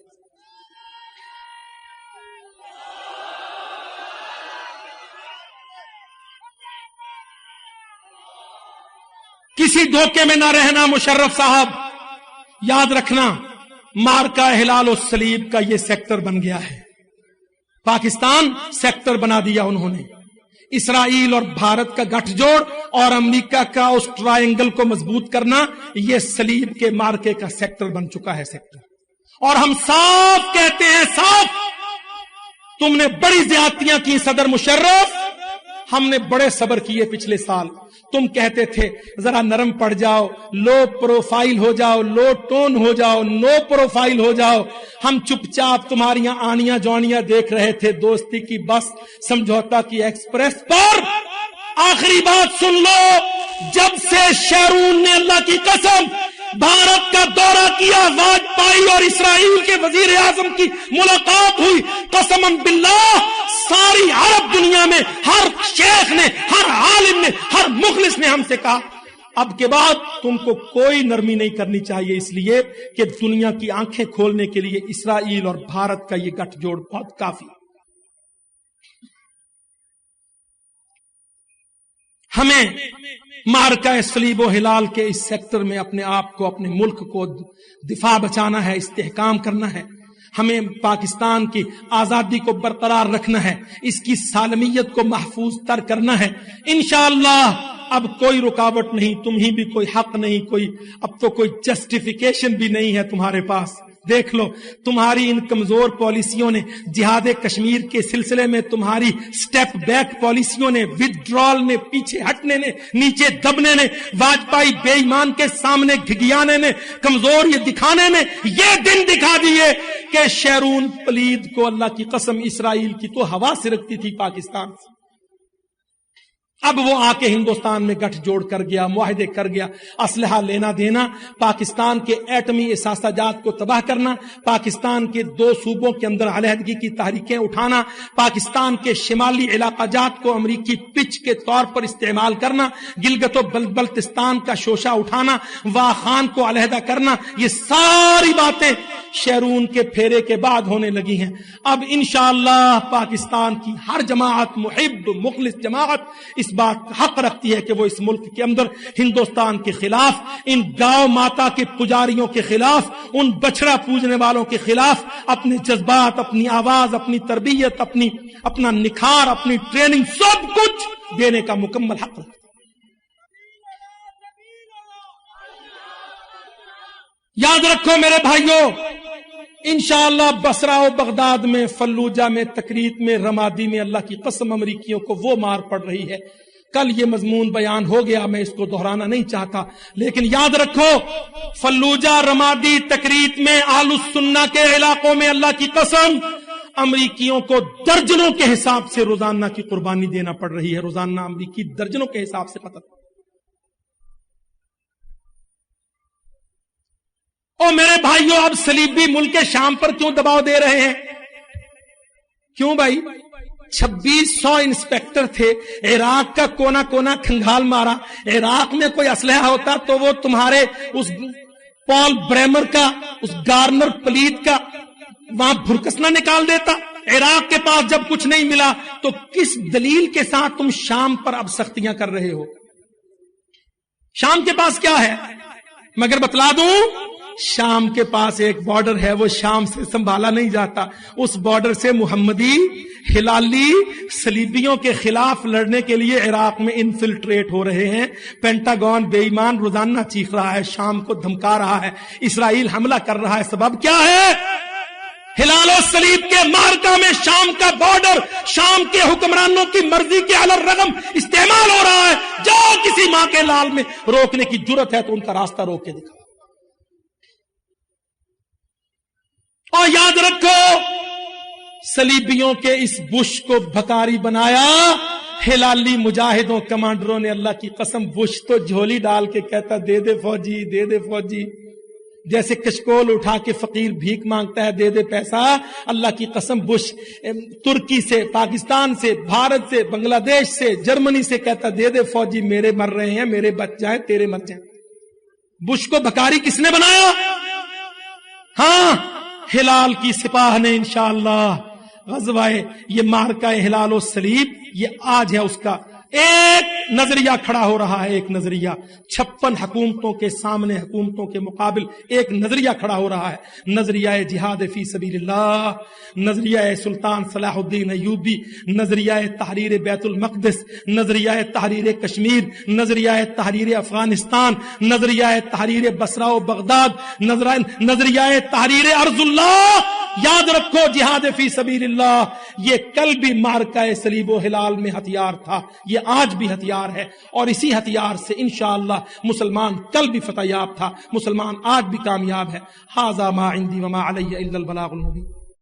کسی دھوکے میں نہ رہنا مشرف صاحب. یاد رکھنا مارکہ ہلال و صلیب کا یہ سیکٹر بن گیا ہے. پاکستان سیکٹر بنا دیا انہوں نے. اسرائیل اور بھارت کا گٹھ جوڑ اور امریکہ کا اس ٹرائنگل کو مضبوط کرنا، یہ صلیب کے مارکے کا سیکٹر بن چکا ہے سیکٹر. اور ہم صاف کہتے ہیں، صاف، تم نے بڑی زیادتیاں کی صدر مشرف، ہم نے بڑے صبر کیے پچھلے سال. تم کہتے تھے ذرا نرم پڑ جاؤ، لو پروفائل ہو جاؤ، لو ٹون ہو جاؤ، نو پروفائل ہو جاؤ. ہم چپ چاپ تمہاریاں آنیاں جوانیاں دیکھ رہے تھے. دوستی کی بس، سمجھوتا کی ایکسپریس پر. آخری بات سن لو، جب سے شارون نے اللہ کی قسم بھارت کا دورہ کیا، واجپائی اور اسرائیل کے وزیر اعظم کی ملاقات ہوئی، قسم باللہ ساری عرب دنیا میں ہر شیخ نے، ہر عالم نے، ہر مخلص نے ہم سے کہا اب کے بعد تم کو کوئی نرمی نہیں کرنی چاہیے، اس لیے کہ دنیا کی آنکھیں کھولنے کے لیے اسرائیل اور بھارت کا یہ گٹھ جوڑ بہت کافی. ہمیں مارکہ صلیب و ہلال کے اس سیکٹر میں اپنے آپ کو، اپنے ملک کو دفاع بچانا ہے، استحکام کرنا ہے. ہمیں پاکستان کی آزادی کو برقرار رکھنا ہے، اس کی سالمیت کو محفوظ تر کرنا ہے. انشاءاللہ اب کوئی رکاوٹ نہیں، تمہیں بھی کوئی حق نہیں، اب تو کوئی جسٹیفیکیشن بھی نہیں ہے تمہارے پاس. دیکھ لو تمہاری ان کمزور پالیسیوں نے، جہاد کشمیر کے سلسلے میں تمہاری سٹیپ بیک پالیسیوں نے، ودڈرال نے، پیچھے ہٹنے نے، نیچے دبنے نے، واجپائی بے ایمان کے سامنے گھگیانے نے، کمزور یہ دکھانے نے یہ دن دکھا دیے کہ شارون پلید کو اللہ کی قسم اسرائیل کی تو ہوا سے رکھتی تھی پاکستان سے. اب وہ آ کے ہندوستان میں گٹھ جوڑ کر گیا، معاہدے کر گیا، اسلحہ لینا دینا، پاکستان کے ایٹمی اثاثہ جات کو تباہ کرنا، پاکستان کے 2 صوبوں کے اندر علیحدگی کی تحریکیں اٹھانا، پاکستان کے شمالی علاقہ جات کو امریکی پچ کے طور پر استعمال کرنا، گلگت و بلتستان کا شوشہ اٹھانا، واخان کو علیحدہ کرنا. یہ ساری باتیں شارون کے پھیرے کے بعد ہونے لگی ہیں. اب انشاءاللہ پاکستان کی ہر جماعت، محب مخلص جماعت اس بات کا حق رکھتی ہے کہ وہ اس ملک کے اندر ہندوستان کے خلاف، ان گاؤں ماتا کے پجاریوں کے خلاف، ان بچڑا پوجنے والوں کے خلاف اپنے جذبات، اپنی آواز، اپنی تربیت، اپنا نکھار، اپنی ٹریننگ، سب کچھ دینے کا مکمل حق رکھتی ہے. یاد رکھو میرے بھائیوں، انشاءاللہ بصرہ و بغداد میں، فلوجہ میں، تکریت میں، رمادی میں اللہ کی قسم امریکیوں کو وہ مار پڑ رہی ہے. کل یہ مضمون بیان ہو گیا، میں اس کو دہرانا نہیں چاہتا، لیکن یاد رکھو فلوجہ، رمادی، تکریت میں، اہل السنہ کے علاقوں میں اللہ کی قسم امریکیوں کو درجنوں کے حساب سے روزانہ کی قربانی دینا پڑ رہی ہے. روزانہ امریکی درجنوں کے حساب سے قتل. اور میرے بھائیوں اب صلیبی ملک شام پر کیوں دباؤ دے رہے ہیں؟ کیوں بھائی؟ 2600 انسپیکٹر تھے، عراق کا کونا کونا کھنگال مارا. عراق میں کوئی اسلحہ ہوتا تو وہ تمہارے اس پال بریمر کا، اس گارنر پلید کا وہاں بھرکس نہ نکال دیتا. عراق کے پاس جب کچھ نہیں ملا تو کس دلیل کے ساتھ تم شام پر اب سختیاں کر رہے ہو؟ شام کے پاس کیا ہے؟ مگر بتلا دوں، شام کے پاس ایک بارڈر ہے، وہ شام سے سنبھالا نہیں جاتا. اس بارڈر سے محمدی ہلالی صلیبیوں کے خلاف لڑنے کے لیے عراق میں انفلٹریٹ ہو رہے ہیں. پینٹاگون بے ایمان روزانہ چیخ رہا ہے، شام کو دھمکا رہا ہے، اسرائیل حملہ کر رہا ہے. سبب کیا ہے؟ ہلال و صلیب کے مارکا میں شام کا بارڈر شام کے حکمرانوں کی مرضی کے علی الرغم استعمال ہو رہا ہے. جو کسی ماں کے لال میں روکنے کی جرت ہے تو ان کا راستہ روک کے دکھا. اور یاد رکھو، صلیبیوں کے اس بش کو بھکاری بنایا ہلالی مجاہدوں کمانڈروں نے. اللہ کی قسم، بش تو جھولی ڈال کے کہتا دے دے فوجی، دے دے فوجی، جیسے کشکول اٹھا کے فقیر بھیک مانگتا ہے دے دے پیسہ. اللہ کی قسم، بش ترکی سے، پاکستان سے، بھارت سے، بنگلہ دیش سے، جرمنی سے کہتا دے دے فوجی، میرے مر رہے ہیں، میرے بچ جائیں، تیرے مر جائیں. بش کو بھکاری کس نے بنایا؟ ہاں، ہلال کی سپاہ نے. انشاءاللہ غزوہ یہ مارکہ ہلال و صلیب یہ آج ہے. اس کا ایک نظریہ کھڑا ہو رہا ہے، ایک نظریہ 56 حکومتوں کے سامنے، حکومتوں کے مقابل ایک نظریہ کھڑا ہو رہا ہے. نظریہ جہاد فی سبیل اللہ، نظریہ سلطان صلاح الدین ایوبی، نظریہ تحریر بیت المقدس، نظریہ تحریر کشمیر، نظریہ تحریر افغانستان، نظریہ تحریر بصرہ و بغداد، نظریہ تحریر ارض اللہ. یاد رکھو، جہاد فی سبیل اللہ یہ کل بھی مارکہ صلیب و ہلال میں ہتھیار تھا، یہ آج بھی ہتھیار ہے. اور اسی ہتھیار سے انشاءاللہ مسلمان کل بھی فتح یاب تھا، مسلمان آج بھی کامیاب ہے. ھذا ما عندی وما علی الا البلاغ المبین.